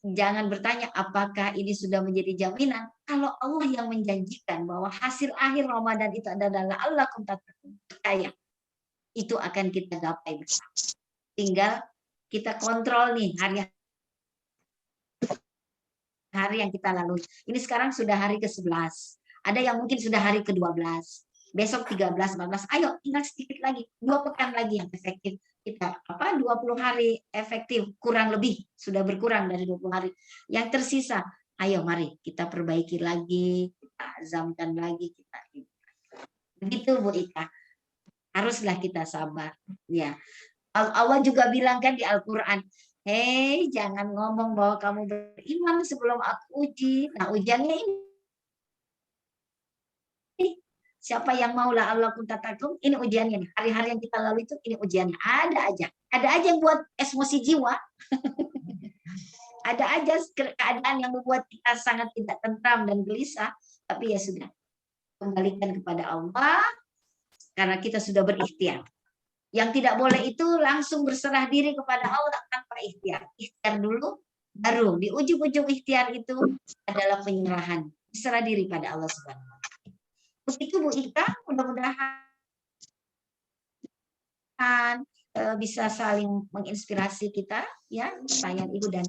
jangan bertanya apakah ini sudah menjadi jaminan. Kalau Allah yang menjanjikan bahwa hasil akhir Ramadan itu adalah la'allakum tattaqun, percaya. Itu akan kita gapai bersama. Tinggal kita kontrol nih hari yang kita lalui. Ini sekarang sudah hari ke-11. Ada yang mungkin sudah hari ke-12. Besok 13, 14. Ayo tinggal sedikit lagi. 2 pekan lagi yang efektif. Kita 20 hari efektif, kurang lebih sudah berkurang dari 20 hari. Yang tersisa, ayo mari kita perbaiki lagi, kita azamkan lagi, kita. Begitu Bu Ika. Haruslah kita sabar, ya. Allah juga bilang kan di Al-Quran, hei jangan ngomong bahwa kamu beriman sebelum aku uji. Nah ujiannya ini. Siapa yang mau la'allakum tattaqun, ini ujiannya nih. Hari-hari yang kita lalui itu ini ujiannya. Ada aja. Ada aja yang buat emosi jiwa. Ada aja keadaan yang membuat kita sangat tidak tentram dan gelisah. Tapi ya sudah. Kembalikan kepada Allah. Karena kita sudah berikhtiar. Yang tidak boleh itu langsung berserah diri kepada Allah tanpa ikhtiar. Ikhtiar dulu, baru di ujung-ujung ikhtiar itu adalah penyerahan. Berserah diri pada Allah Subhanahu wa Ta'ala. Begitu Bu Ika, mudah-mudahan bisa saling menginspirasi kita, ya, saya Ibu dan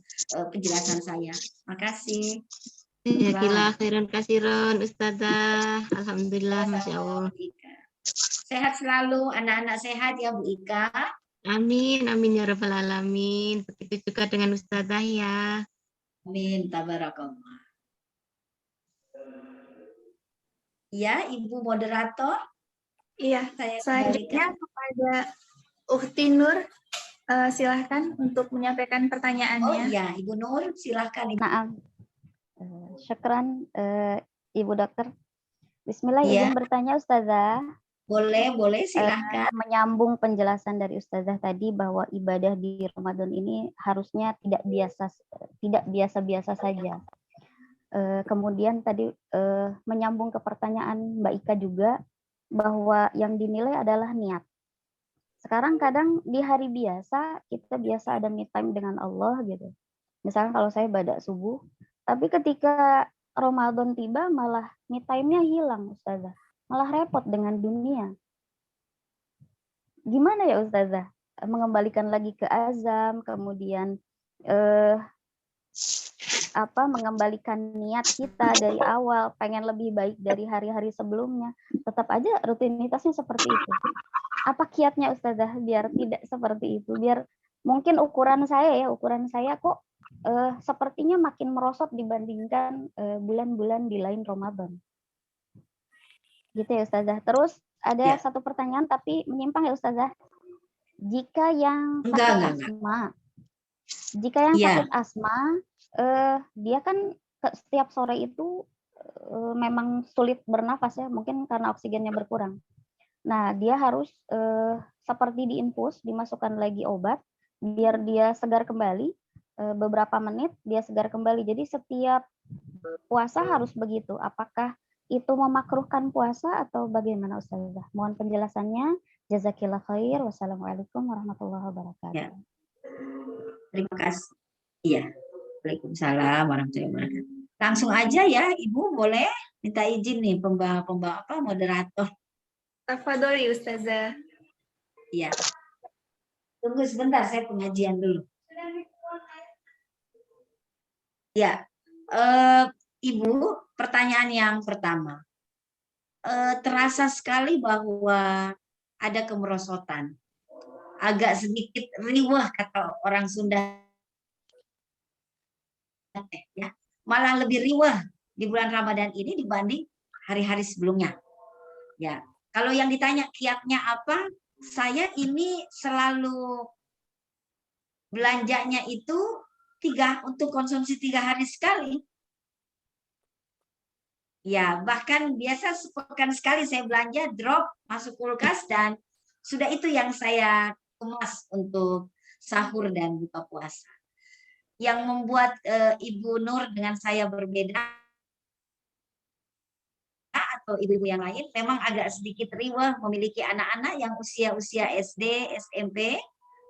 penjelasan saya. Makasih. Ya, khairan kasiron Ustazah. Alhamdulillah, Masya Allah. Sehat selalu, anak-anak sehat ya Bu Ika. Amin, amin ya rabbal alamin. Begitu juga dengan Ustazah ya. Amin, tabarakallah. Ya, Ibu moderator, Iya, saya selanjutnya kembalikan. kepada Ukti Nur, silahkan untuk menyampaikan Oh pertanyaannya. iya, Ibu Nur, silahkan Ibu. Naam. Syukran Ibu Dokter. Bismillah, Iya. izin bertanya Ustazah. Boleh silahkan. Menyambung penjelasan dari Ustazah tadi bahwa ibadah di Ramadan ini harusnya tidak biasa-biasa saja. Kemudian tadi menyambung ke pertanyaan Mbak Ika juga bahwa yang dinilai adalah niat. Sekarang kadang di hari biasa kita biasa ada me time dengan Allah gitu. Misalnya kalau saya badak subuh, tapi ketika Ramadan tiba malah me time-nya hilang Ustazah. Malah repot dengan dunia. Gimana ya Ustazah? Mengembalikan lagi ke azam, kemudian mengembalikan niat kita dari awal, pengen lebih baik dari hari-hari sebelumnya. Tetap aja rutinitasnya seperti itu. Apa kiatnya Ustazah biar tidak seperti itu? Biar mungkin ukuran saya kok sepertinya makin merosot dibandingkan bulan-bulan di lain Ramadan. Gitu ya Ustazah. Terus ada satu pertanyaan tapi menyimpang ya Ustazah. Jika yang sakit asma, sakit asma, dia kan setiap sore itu memang sulit bernafas ya, mungkin karena oksigennya berkurang. Nah, dia harus seperti diinfus, dimasukkan lagi obat, biar dia segar kembali, beberapa menit dia segar kembali. Jadi setiap puasa harus begitu. Apakah itu memakruhkan puasa atau bagaimana Ustazah? Mohon penjelasannya. Jazakillah khair. Wassalamualaikum warahmatullahi wabarakatuh. Ya. Terima kasih. Iya. Waalaikumsalam warahmatullahi wabarakatuh. Langsung aja ya, Ibu boleh minta izin nih moderator. Tafadholi Ustazah. Iya. Tunggu sebentar, saya pengajian dulu. Ya, Ibu, pertanyaan yang pertama. Terasa sekali bahwa ada kemerosotan. Agak sedikit riwah kata orang Sunda. Ya, malah lebih riwah di bulan Ramadan ini dibanding hari-hari sebelumnya. Ya, kalau yang ditanya kiatnya apa, saya ini selalu belanjanya itu untuk konsumsi 3 hari sekali. Ya, bahkan biasa sepekan sekali saya belanja, drop, masuk kulkas, dan sudah itu yang saya kemas untuk sahur dan buka puasa. Yang membuat Ibu Nur dengan saya berbeda atau ibu-ibu yang lain memang agak sedikit riwah memiliki anak-anak yang usia-usia SD, SMP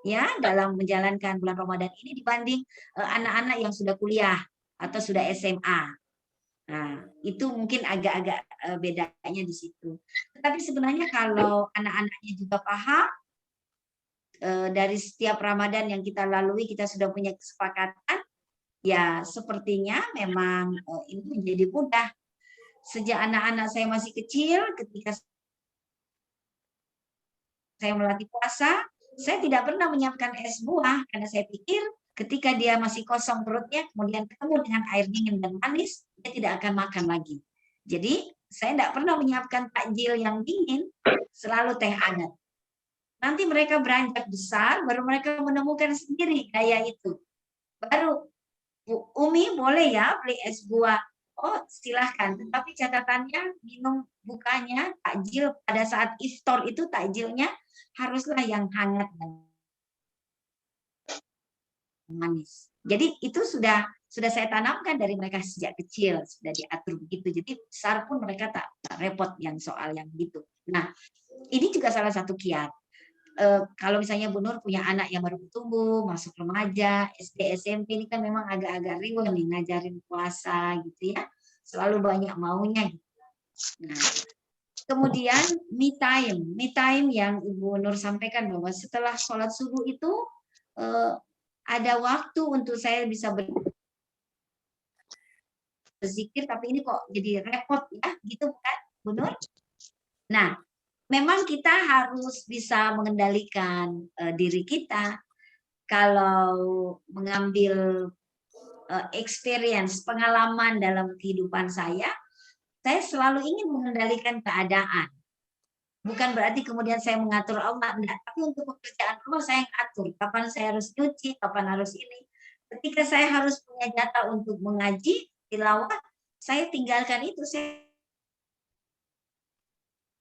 ya dalam menjalankan bulan Ramadan ini dibanding anak-anak yang sudah kuliah atau sudah SMA. Nah, itu mungkin agak-agak bedanya di situ. Tetapi sebenarnya kalau anak-anaknya juga paham dari setiap Ramadan yang kita lalui kita sudah punya kesepakatan, ya sepertinya memang ini menjadi mudah. Sejak anak-anak saya masih kecil, ketika saya melatih puasa, saya tidak pernah menyiapkan es buah karena saya pikir ketika dia masih kosong perutnya, kemudian ketemu dengan air dingin dan manis, dia tidak akan makan lagi. Jadi saya tidak pernah menyiapkan takjil yang dingin, selalu teh hangat. Nanti mereka beranjak besar, baru mereka menemukan sendiri gaya itu. Baru, Bu Umi boleh ya beli es buah? Oh silahkan, tetapi catatannya minum bukanya, takjil pada saat iftar itu takjilnya haruslah yang hangat dan manis. Jadi itu sudah saya tanamkan dari mereka sejak kecil, sudah diatur begitu. Jadi besar pun mereka tak repot yang soal yang gitu. Nah, ini juga salah satu kiat. Kalau misalnya Bu Nur punya anak yang baru bertumbuh, masuk remaja, SD, SMP ini kan memang agak-agak riwah nih ngajarin puasa gitu ya. Selalu banyak maunya. Nah, kemudian me time yang Ibu Nur sampaikan bahwa setelah sholat subuh itu ada waktu untuk saya bisa berzikir, tapi ini kok jadi repot ya, gitu kan Bu Nur? Nah, memang kita harus bisa mengendalikan diri kita. Kalau mengambil experience, pengalaman dalam kehidupan saya selalu ingin mengendalikan keadaan. Bukan berarti kemudian saya mengatur Allah, enggak. Tapi untuk pekerjaan rumah saya yang atur. Kapan saya harus cuci, kapan harus ini. Ketika saya harus punya jatah untuk mengaji, tilawah, saya tinggalkan itu. Saya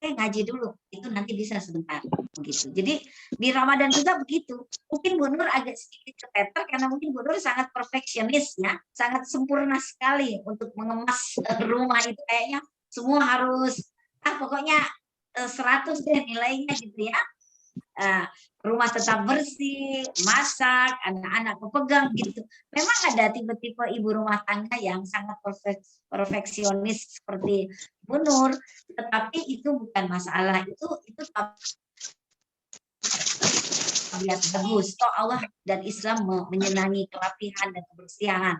ngaji dulu, itu nanti bisa sebentar begitu. Jadi di Ramadan juga begitu. Mungkin Bu Nur agak sedikit keteter karena mungkin Bu Nur sangat perfeksionis ya, sangat sempurna sekali untuk mengemas rumah itu, kayaknya semua harus pokoknya 100 deh nilainya gitu ya. Rumah tetap bersih, masak, anak-anak pepegang gitu. Memang ada tipe-tipe ibu rumah tangga yang sangat perfeksionis seperti Bu Nur, tetapi itu bukan masalah. Itu tabiat bagus. Toh Allah dan Islam menyenangi kerapihan dan kebersihan.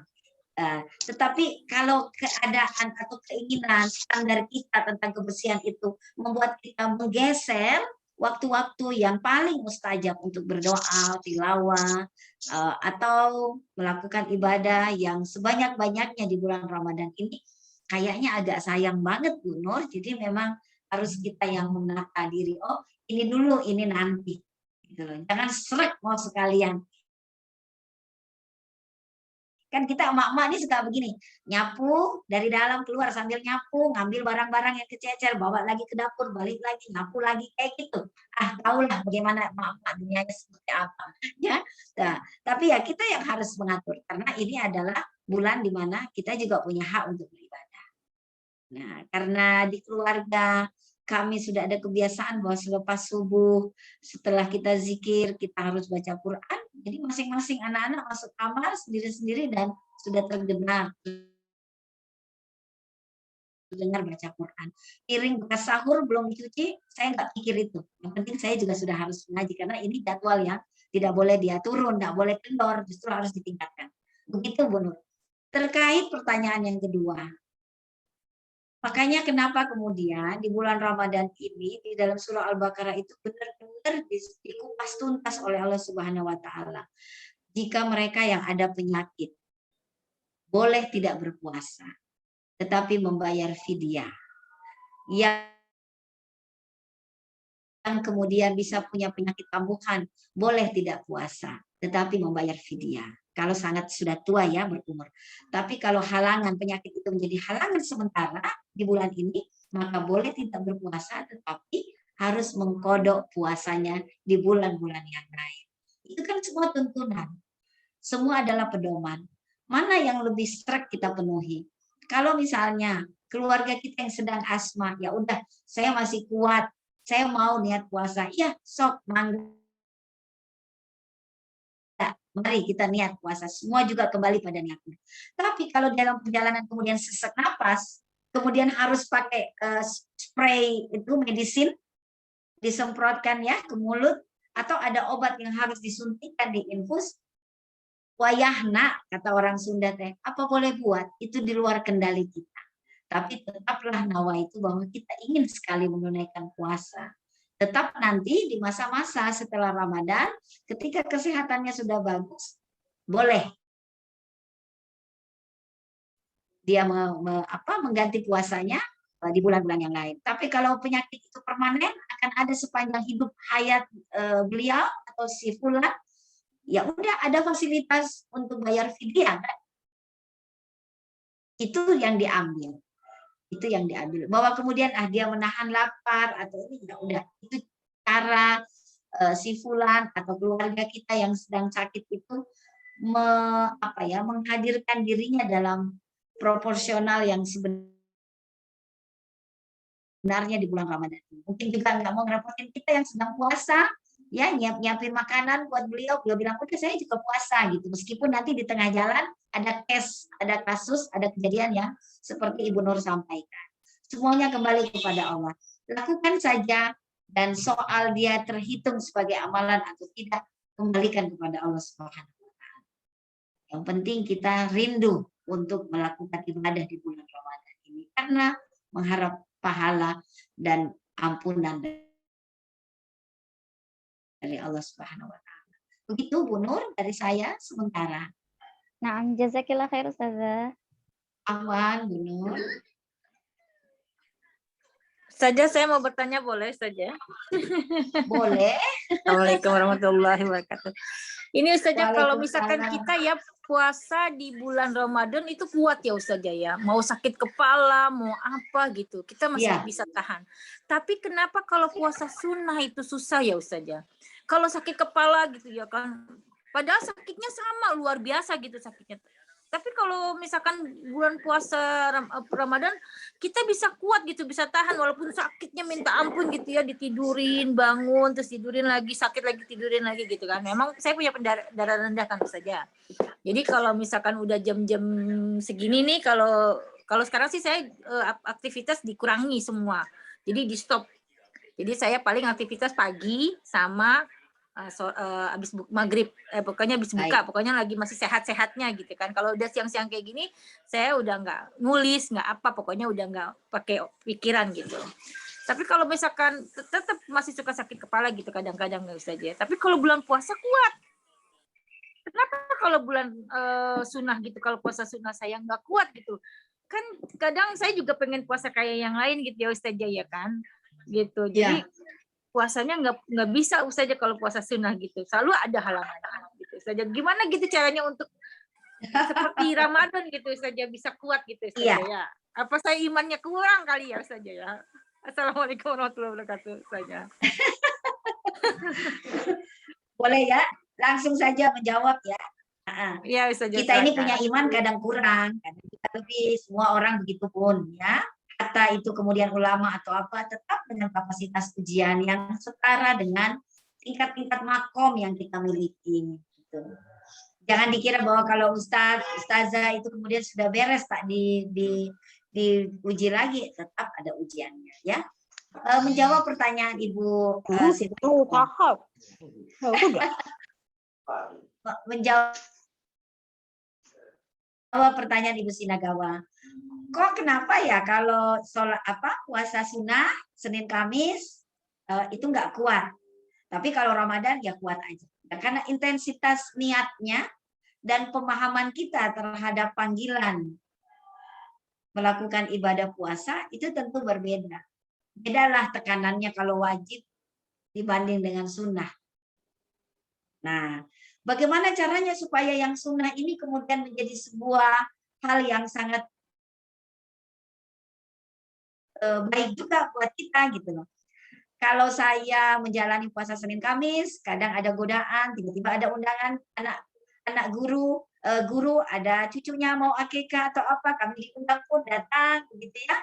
Tetapi kalau keadaan atau keinginan standar kita tentang kebersihan itu membuat kita menggeser waktu-waktu yang paling mustajab untuk berdoa, tilawah, atau melakukan ibadah yang sebanyak-banyaknya di bulan Ramadan ini, kayaknya agak sayang banget Bu Nur. Jadi memang harus kita yang menata diri. Oh, ini dulu, ini nanti. Gitu loh. Jangan srek mau sekalian. Kan kita emak-emak ini suka begini, nyapu dari dalam keluar sambil nyapu, ngambil barang-barang yang kececer, bawa lagi ke dapur, balik lagi, nyapu lagi, kayak gitu. Tahulah bagaimana emak-emak dunianya seperti apa. Ya, nah, tapi ya kita yang harus mengatur, karena ini adalah bulan di mana kita juga punya hak untuk beribadah. Nah, karena di keluarga kami sudah ada kebiasaan bahwa selepas subuh, setelah kita zikir, kita harus baca Quran. Jadi masing-masing anak-anak masuk kamar sendiri-sendiri dan sudah terdengar baca Quran. Piring bekas sahur belum dicuci, saya nggak pikir itu. Yang penting saya juga sudah harus mengaji, karena ini jadwal yang tidak boleh dia turun, tidak boleh kendor, justru harus ditingkatkan. Begitu Bu Nur. Terkait pertanyaan yang kedua, makanya kenapa kemudian di bulan Ramadan ini di dalam surah Al-Baqarah itu benar-benar dikupas tuntas oleh Allah Subhanahu wa taala. Jika mereka yang ada penyakit boleh tidak berpuasa, tetapi membayar fidyah. Yang kemudian bisa punya penyakit kambuhan, boleh tidak puasa, tetapi membayar fidyah. Kalau sangat sudah tua ya berumur. Tapi kalau halangan penyakit itu menjadi halangan sementara di bulan ini, maka boleh tidak berpuasa, tetapi harus mengkodok puasanya di bulan-bulan yang lain. Itu kan semua tuntunan. Semua adalah pedoman. Mana yang lebih strict kita penuhi? Kalau misalnya keluarga kita yang sedang asma, ya udah saya masih kuat, saya mau niat puasa. Ya, sok mangga. Mari kita niat puasa. Semua juga kembali pada niatnya. Tapi kalau dalam perjalanan kemudian sesak napas, kemudian harus pakai spray itu medicine, disemprotkan ya ke mulut, atau ada obat yang harus disuntikan di infus, wayahna kata orang Sunda teh, apa boleh buat? Itu di luar kendali kita. Tapi tetaplah nawa itu bahwa kita ingin sekali menunaikan puasa. Tetap nanti di masa-masa setelah Ramadan, ketika kesehatannya sudah bagus, boleh dia mengganti puasanya di bulan-bulan yang lain. Tapi kalau penyakit itu permanen, akan ada sepanjang hidup hayat beliau atau si fulan, ya udah ada fasilitas untuk bayar fidyah kan? Itu yang diambil. Itu yang diambil. Bahwa kemudian dia menahan lapar atau ini ya udah, itu cara si fulan atau keluarga kita yang sedang sakit itu menghadirkan dirinya dalam proporsional yang sebenarnya di bulan Ramadan. Mungkin juga nggak mau ngerepotin kita yang sedang puasa, ya nyiapin makanan buat beliau bilang udah saya juga puasa gitu. Meskipun nanti di tengah jalan ada kasus, ada kejadian yang seperti Ibu Nur sampaikan. Semuanya kembali kepada Allah. Lakukan saja, dan soal dia terhitung sebagai amalan atau tidak, kembalikan kepada Allah Subhanahu wa taala. Yang penting kita rindu untuk melakukan ibadah di bulan Ramadan ini karena mengharap pahala dan ampunan dari Allah Subhanahu wa taala. Begitu Bu Nur dari saya sementara. Nah, jazakillah khair Ustazah. Awan Bu Nur. Saja saya mau bertanya boleh saja? Boleh. Assalamualaikum warahmatullahi wabarakatuh. Ini Ustazah kalau misalkan Waalaikumsalam. kita ya puasa di bulan Ramadan itu kuat ya Ustazah ya. Mau sakit kepala, mau apa gitu. Kita masih Iya. bisa tahan. Tapi kenapa kalau puasa sunnah itu susah ya Ustazah? Kalau sakit kepala gitu ya kan. Padahal sakitnya sama, luar biasa gitu sakitnya. Tapi kalau misalkan bulan puasa Ramadan, kita bisa kuat gitu, bisa tahan walaupun sakitnya minta ampun gitu ya, ditidurin, bangun, terus tidurin lagi, sakit lagi, tidurin lagi gitu kan. Memang saya punya darah rendah kan saja. Jadi kalau misalkan udah jam-jam segini nih, kalau sekarang sih saya aktivitas dikurangi semua. Jadi di stop. Jadi saya paling aktivitas pagi sama habis maghrib, pokoknya habis buka, pokoknya lagi masih sehat-sehatnya gitu kan. Kalau udah siang-siang kayak gini, saya udah nggak nulis, nggak apa, pokoknya udah nggak pakai pikiran gitu. Tapi kalau misalkan tetap masih suka sakit kepala gitu, kadang-kadang nggak bisa aja. Tapi kalau bulan puasa kuat. Kenapa kalau bulan sunnah gitu, kalau puasa sunnah saya nggak kuat gitu? Kan kadang saya juga pengen puasa kayak yang lain gitu ya Ustazah ya kan, gitu. Jadi puasanya nggak bisa Ustazah kalau puasa sunnah gitu, selalu ada halangan gitu Ustazah. Gimana gitu caranya untuk seperti Ramadan gitu Ustazah bisa kuat gitu Ustazah ya? Apa saya imannya kurang kali ya Ustazah ya? Assalamualaikum warahmatullahi wabarakatuh Ustazah. Boleh ya, langsung saja menjawab ya. Iya Ustazah. Kita ini punya iman kadang kurang, kadang kita lebih, semua orang begitu pun ya. Kata itu kemudian ulama atau apa, tetap dengan kapasitas ujian yang setara dengan tingkat-tingkat makom yang kita miliki. Gitu. Jangan dikira bahwa kalau ustazah itu kemudian sudah beres tak diuji lagi, tetap ada ujiannya ya. Menjawab pertanyaan Ibu menjawab pertanyaan Ibu Sinagawa. Kok kenapa ya kalau puasa sunnah Senin Kamis itu nggak kuat, tapi kalau Ramadan ya kuat aja. Ya, karena intensitas niatnya dan pemahaman kita terhadap panggilan melakukan ibadah puasa itu tentu berbeda. Bedalah tekanannya kalau wajib dibanding dengan sunnah. Nah, bagaimana caranya supaya yang sunnah ini kemudian menjadi sebuah hal yang sangat baik juga buat kita gitu loh. Kalau saya menjalani puasa Senin Kamis, kadang ada godaan, tiba-tiba ada undangan anak guru ada cucunya mau akikah atau apa, kami diundang pun datang gitu ya.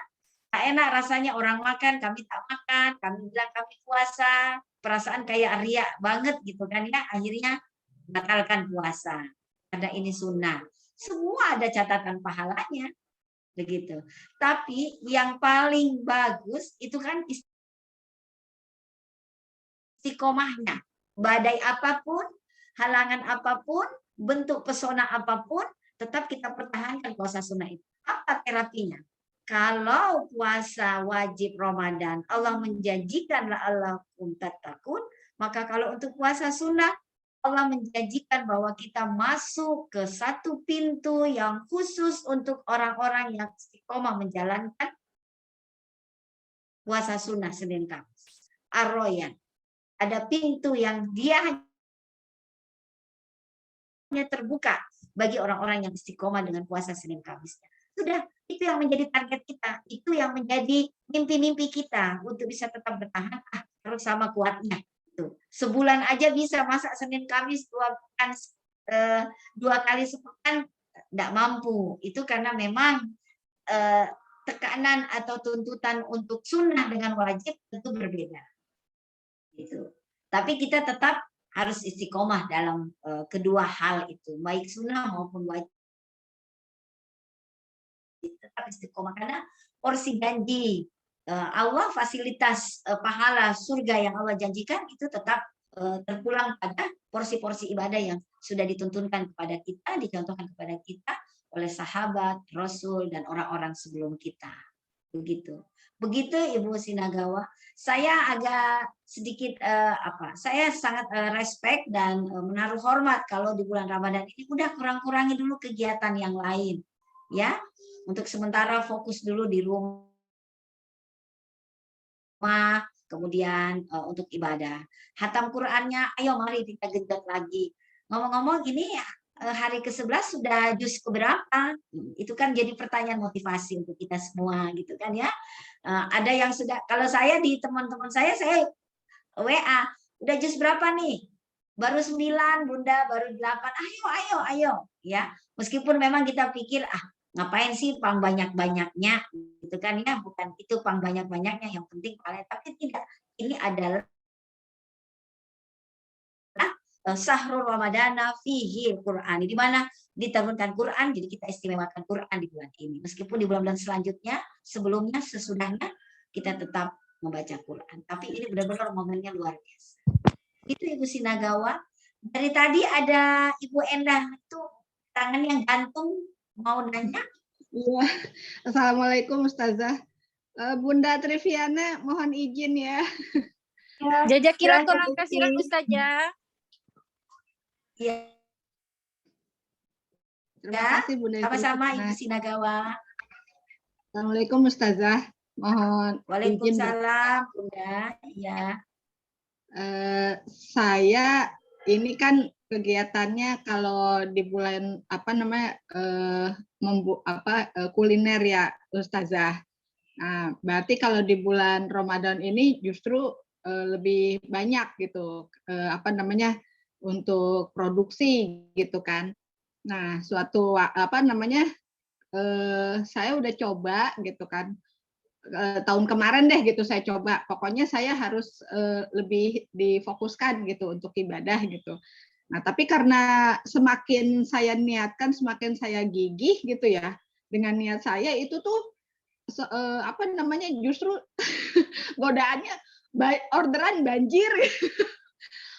Nah, enak rasanya orang makan, kami tak makan, kami bilang kami puasa, perasaan kayak riak banget gitu kan ya, akhirnya batalkan puasa karena ini sunnah. Semua ada catatan pahalanya. Begitu. Tapi yang paling bagus itu kan istiqomahnya. Badai apapun, halangan apapun, bentuk pesona apapun, tetap kita pertahankan puasa sunnah itu. Apa terapinya? Kalau puasa wajib Ramadan, Allah menjanjikan la'allakum tattaqun, maka kalau untuk puasa sunnah, Allah menjanjikan bahwa kita masuk ke satu pintu yang khusus untuk orang-orang yang istiqomah menjalankan puasa sunnah Senin Kamis. Ar-Royan. Ada pintu yang dia hanya terbuka bagi orang-orang yang istiqomah dengan puasa Senin Kamis. Sudah, itu yang menjadi target kita. Itu yang menjadi mimpi-mimpi kita untuk bisa tetap bertahan harus sama kuatnya. Sebulan aja bisa masak Senin Kamis 2 kali sepekan tidak mampu. Itu karena memang tekanan atau tuntutan untuk sunnah dengan wajib tentu berbeda. Gitu. Tapi kita tetap harus istiqomah dalam kedua hal itu, baik sunnah maupun wajib. Tetap istiqomah karena porsi janji Allah, fasilitas pahala surga yang Allah janjikan itu tetap terpulang pada porsi-porsi ibadah yang sudah dituntunkan kepada kita, dicontohkan kepada kita oleh sahabat, Rasul, dan orang-orang sebelum kita. Begitu. Begitu Ibu Sinagawa. Saya agak sedikit saya sangat respect dan menaruh hormat kalau di bulan Ramadan ini udah kurang-kurangi dulu kegiatan yang lain, ya. Untuk sementara fokus dulu di rumah, kemudian untuk ibadah. Hatam Qur'annya, ayo mari kita genjot lagi. Ngomong-ngomong ini hari ke-11 sudah juz keberapa? Itu kan jadi pertanyaan motivasi untuk kita semua gitu kan ya. Ada yang sudah, kalau saya di teman-teman saya WA, udah juz berapa nih? Baru 9, Bunda, baru 8. Ayo ya. Meskipun memang kita pikir ngapain sih pang banyak-banyaknya gitu kan ya, bukan itu pang banyak-banyaknya, yang penting paling, tapi tidak, ini adalah Syahrul Ramadana fihi Quran, di mana diturunkan Quran, jadi kita istimewakan Quran di bulan ini. Meskipun di bulan-bulan selanjutnya, sebelumnya, sesudahnya kita tetap membaca Quran. Tapi ini benar-benar momennya luar biasa. Itu Ibu Sinagawa. Dari tadi ada Ibu Endah itu tangan yang gantung mau nanya. Iya. Assalamualaikum Ustazah. Bunda Triviana mohon izin ya. Jazakallahu khairan Ustazah. Iya. Terima kasih Bunda. Sama-sama Ibu Sinagawa. Assalamualaikum Ustazah. Mohon Waalaikumsalam Bunda. Ya. Saya ini kan kegiatannya kalau di bulan kuliner ya Ustazah. Nah, berarti kalau di bulan Ramadan ini justru lebih banyak gitu untuk produksi gitu kan. Nah, saya udah coba gitu kan. Tahun kemarin deh gitu saya coba. Pokoknya saya harus lebih difokuskan gitu untuk ibadah gitu. Nah, tapi karena semakin saya niatkan, semakin saya gigih gitu ya dengan niat saya, itu tuh justru godaannya orderan banjir.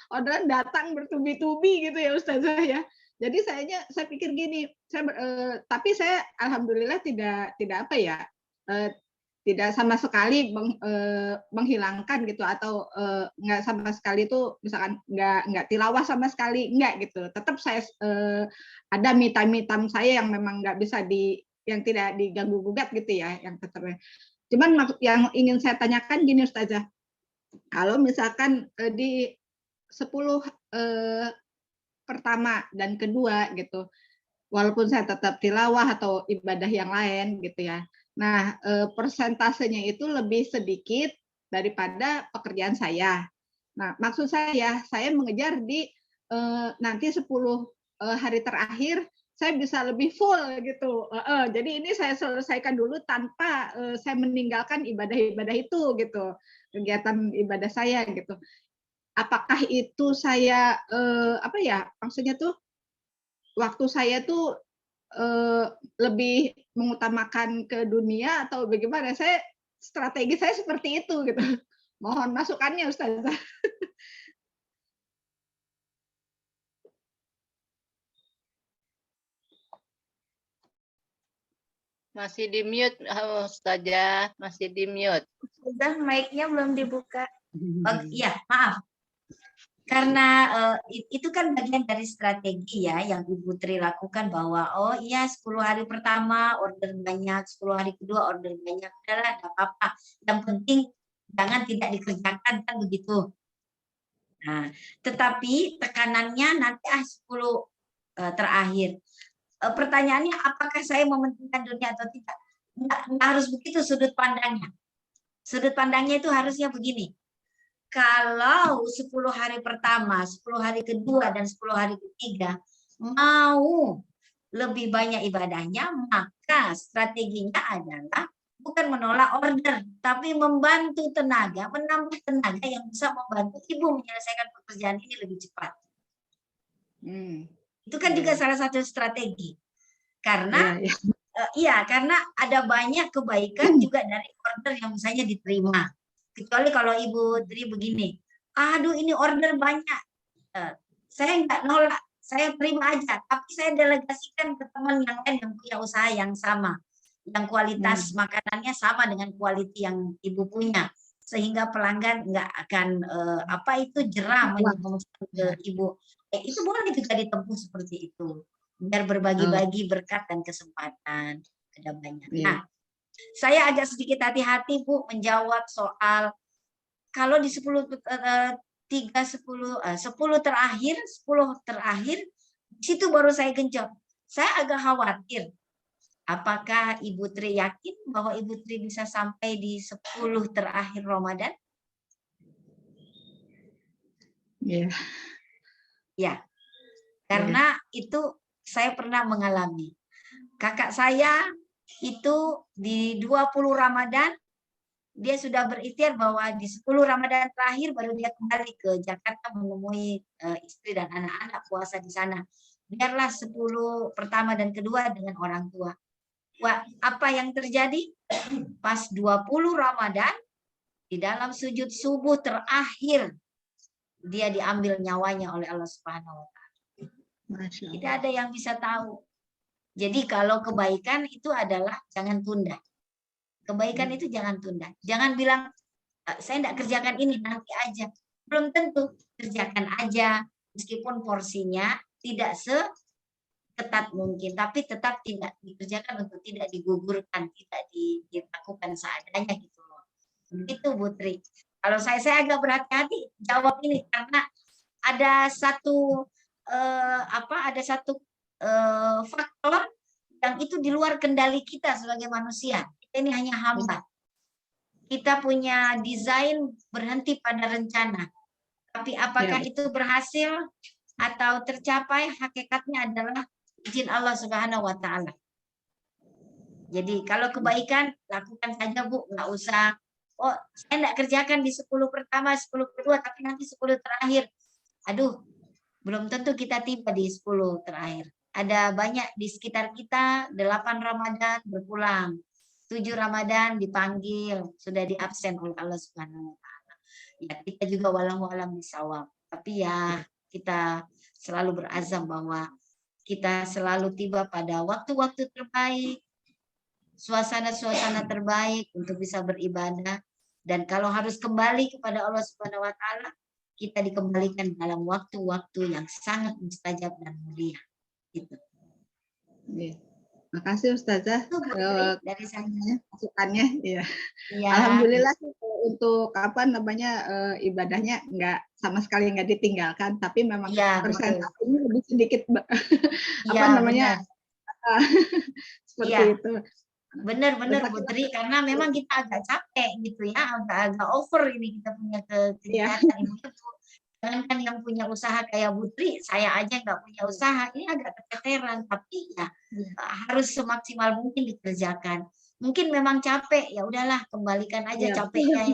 Orderan datang bertubi-tubi gitu ya Ustazah ya. Jadi saya pikir gini, tapi saya alhamdulillah tidak sama sekali menghilangkan gitu, atau nggak sama sekali itu misalkan nggak tilawah sama sekali, nggak gitu. Tetap saya ada me-time saya yang memang nggak bisa yang tidak diganggu gugat gitu ya, yang tetap. Cuman yang ingin saya tanyakan gini Ustazah, kalau misalkan di 10 pertama dan kedua gitu, walaupun saya tetap tilawah atau ibadah yang lain gitu ya. Nah, persentasenya itu lebih sedikit daripada pekerjaan saya. Nah, maksud saya mengejar di nanti 10 hari terakhir saya bisa lebih full gitu. Jadi ini saya selesaikan dulu tanpa saya meninggalkan ibadah-ibadah itu gitu, kegiatan ibadah saya gitu. Apakah itu saya maksudnya tuh waktu saya tuh lebih mengutamakan ke dunia atau bagaimana? Strategi saya seperti itu gitu. Mohon masukannya Ustazah. Masih di mute Ustazah, masih di mute. Sudah, mic-nya belum dibuka. Iya, maaf. Karena itu kan bagian dari strategi ya yang Ibu Tri lakukan, bahwa 10 hari pertama order banyak, 10 hari kedua order banyak, adalah enggak apa-apa. Yang penting jangan tidak dikerjakan, kan begitu. Nah, tetapi tekanannya nanti 10 terakhir. Pertanyaannya apakah saya mementingkan dunia atau tidak? Enggak harus begitu sudut pandangnya. Sudut pandangnya itu harusnya begini. Kalau 10 hari pertama, 10 hari kedua, dan 10 hari ketiga mau lebih banyak ibadahnya, maka strateginya adalah bukan menolak order, tapi membantu tenaga, menambah tenaga yang bisa membantu Ibu menyelesaikan pekerjaan ini lebih cepat. Itu kan juga salah satu strategi. Karena karena ada banyak kebaikan juga dari order yang misalnya diterima. Kecuali kalau Ibu Tri begini, aduh ini order banyak, saya nggak nolak, saya terima aja, tapi saya delegasikan ke teman yang lain yang punya usaha yang sama. yang kualitas makanannya sama dengan kualitas yang ibu punya, sehingga pelanggan nggak akan jerah memesan ke ibu. Itu boleh juga ditempuh seperti itu, biar berbagi-bagi berkat dan kesempatan ada banyak. Nah, saya agak sedikit hati-hati Bu menjawab soal kalau di 10 terakhir, di situ baru saya genjot. Saya agak khawatir. Apakah Ibu Tri yakin bahwa Ibu Tri bisa sampai di 10 terakhir Ramadan? Iya. Ya. Karena itu saya pernah mengalami. Kakak saya itu di 20 Ramadan dia sudah berikhtiar bahwa di 10 Ramadan terakhir baru dia kembali ke Jakarta menemui istri dan anak-anak puasa di sana. Biarlah 10 pertama dan kedua dengan orang tua. Wah, apa yang terjadi? Pas 20 Ramadan, di dalam sujud subuh terakhir, dia diambil nyawanya oleh Allah Subhanahu wa Ta'ala. Tidak ada yang bisa tahu. Jadi kalau kebaikan itu adalah jangan tunda. Kebaikan itu jangan tunda. Jangan bilang, saya tidak kerjakan ini, nanti aja. Belum tentu. Kerjakan aja. Meskipun porsinya tidak seketat mungkin. Tapi tetap tidak dikerjakan untuk tidak digugurkan. Tidak dilakukan seadanya gitu loh. Begitu Bu Tri. Kalau saya agak berhati-hati jawab ini. Karena ada satu faktor yang itu di luar kendali kita sebagai manusia. Ini hanya hamba. Kita punya desain berhenti pada rencana. Tapi apakah itu berhasil atau tercapai, hakikatnya adalah izin Allah Subhanahu wa Ta'ala. Jadi kalau kebaikan lakukan saja Bu, nggak usah saya nggak kerjakan di 10 pertama, 10 kedua, tapi nanti 10 terakhir. Aduh, belum tentu kita tiba di 10 terakhir. Ada banyak di sekitar kita 8 Ramadan berpulang. 7 Ramadan dipanggil, sudah diabsen oleh Allah Subhanahu wa Ta'ala. Ya, kita juga walau alam bisawab. Tapi ya kita selalu berazam bahwa kita selalu tiba pada waktu-waktu terbaik, suasana-suasana terbaik untuk bisa beribadah. Dan kalau harus kembali kepada Allah Subhanahu wa Ta'ala, kita dikembalikan dalam waktu-waktu yang sangat mustajab dan mulia. Gitu. Makasih Ustazah dari saya masukannya. Ya. Alhamdulillah untuk ibadahnya nggak sama sekali nggak ditinggalkan, tapi memang persentasenya lebih sedikit seperti itu. Benar-benar Putri, karena memang kita agak capek gitu ya, agak over ini kita punya kegiatan ini. Jangan yang punya usaha kayak Putri, saya aja nggak punya usaha, ini agak keteteran, tapi ya harus semaksimal mungkin dikerjakan. Mungkin memang capek, ya udahlah kembalikan aja capeknya,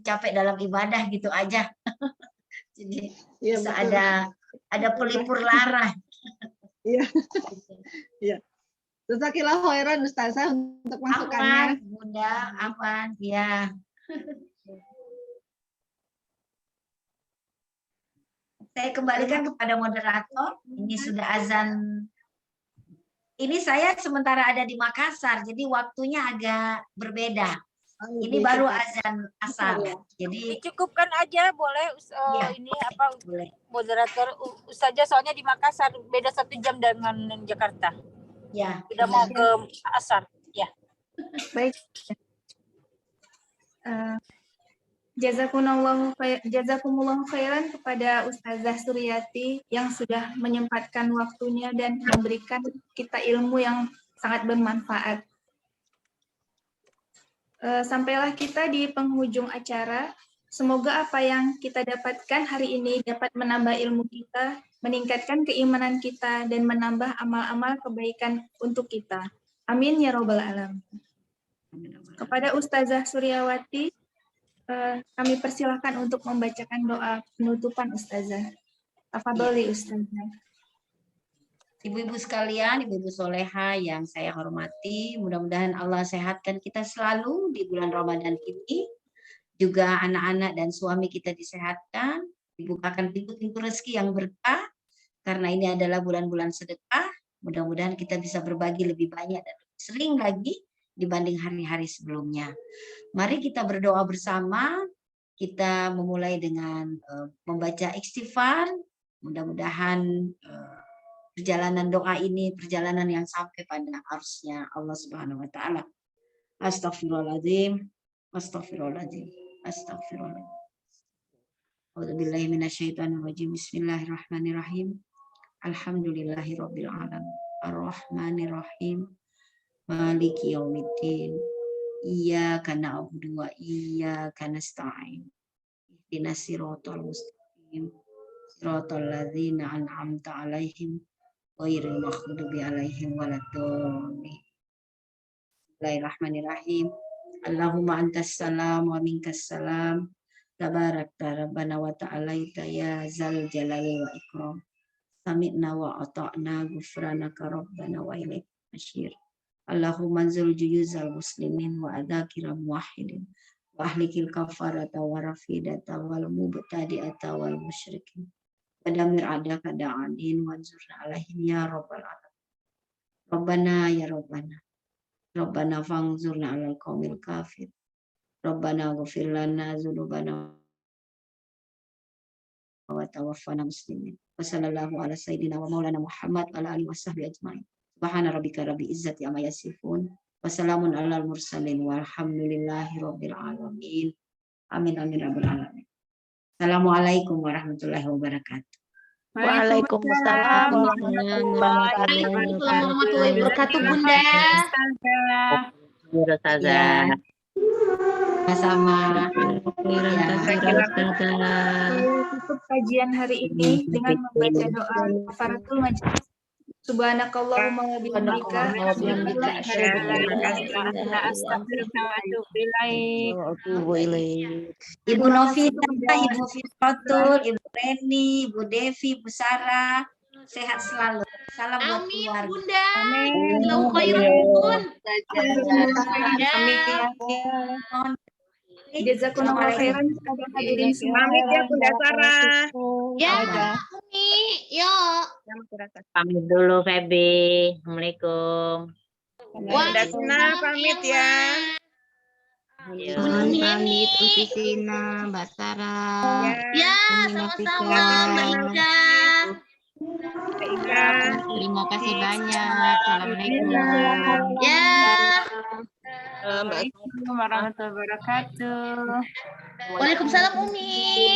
capek dalam ibadah gitu aja. Jadi bisa ada pelipur lara. Iya. Jazakallahu khairan Ustazah untuk masukannya. Bunda, apa? Ya. Saya kembalikan kepada moderator. Ini sudah azan. Ini saya sementara ada di Makassar, jadi waktunya agak berbeda. Ini baru azan asar. Jadi dicukupkan aja boleh boleh. Moderator Ustazah soalnya di Makassar beda 1 jam dengan Jakarta. Ya. Sudah mau ke asar. Ya. Baik. Jazakumullahu khairan kepada Ustazah Suryati yang sudah menyempatkan waktunya dan memberikan kita ilmu yang sangat bermanfaat. Sampailah kita di penghujung acara. Semoga apa yang kita dapatkan hari ini dapat menambah ilmu kita, meningkatkan keimanan kita, dan menambah amal-amal kebaikan untuk kita. Amin ya Rabbal Alamin. Kepada Ustazah Suryawati, kami persilahkan untuk membacakan doa penutupan Ustazah. Tafadholi Ustazah. Ibu-ibu sekalian, ibu-ibu soleha yang saya hormati, mudah-mudahan Allah sehatkan kita selalu di bulan Ramadan ini. Juga anak-anak dan suami kita disehatkan, dibukakan pintu-pintu rezeki yang berkah, karena ini adalah bulan-bulan sedekah. Mudah-mudahan kita bisa berbagi lebih banyak dan lebih sering lagi dibanding hari-hari sebelumnya. Mari kita berdoa bersama. Kita memulai dengan membaca istighfar. Mudah-mudahan perjalanan doa ini perjalanan yang sampai pada arsy-Nya Allah Subhanahu wa taala. Astaghfirullahaladzim. Astaghfirullahaladzim. Astaghfirullahaladzim. A'udzubillahi minasyaitonirrajim. Bismillahirrahmanirrahim. Alhamdulillahirabbil alamin. Arrahmanirrahim. Maliki yaumiddin. Iyyaka na'budu wa iyyaka nasta'in. Ihdinas siratal mustaqim. Siratal ladzina an'amta 'alaihim ghairil maghdubi 'alaihim waladdallin. Bismillahirrahmanirrahim. Allahumma antas salam wa minkas salam. Tabarakta rabbana wa ta'alaita ya zal jalali wa ikram. Sami'na wa ata'na ghufranaka rabbana wa ilaikal masyir. Allahumma anzil juyuzal muslimin wa adzakira muwahhidin wa ahlikil kafarata wa rafidata wal mubtadi'ata wal musyrikin wa damir adaka da'adin wa anzurna alaihim ya rabbal alamin. Rabbana ya Rabbana. Rabbana fangzurna alal qaumil kafir. Rabbana ghfir lana dzunubana wa tawaffana muslimin. Wa sallallahu ala sayyidina wa maulana Muhammad wa ala alihi washabbihi ajmain. Subhana rabbika rabbil izzati amma yasifun. Wassalamun alal mursalin walhamdulillahi rabbil alamin. Amin amin rabbil alamin. Assalamualaikum warahmatullahi wabarakatuh. Waalaikumsalam warahmatullahi wabarakatuh, Bunda. Ya, sama-sama. Tutup kajian hari ini dengan membaca doa kafaratul majelis. Subhanakallahumma wa bihamdika asyhadu an la ilaha illa anta astaghfiruka wa atubu ilaik. Ibu Novita, Ibu Fitratul, Ibu Reni, Ibu Devi, Ibu Sarah, sehat selalu. Salam buat keluarga. Bunda. Amin. Jazakumullah khairan kepada hadirin semua. Pamit ya Bunda Sarah. Ya, Umi. Yuk. Pamit dulu Febi. Assalamualaikum. Bunda Sina pamit ya. Pamit Uti Sina, Mbak Sarah. Ya, sama-sama Mbak Ika. Terima kasih banyak. Assalamualaikum. Ya. Assalamualaikum warahmatullahi wabarakatuh. Waalaikumsalam Umi.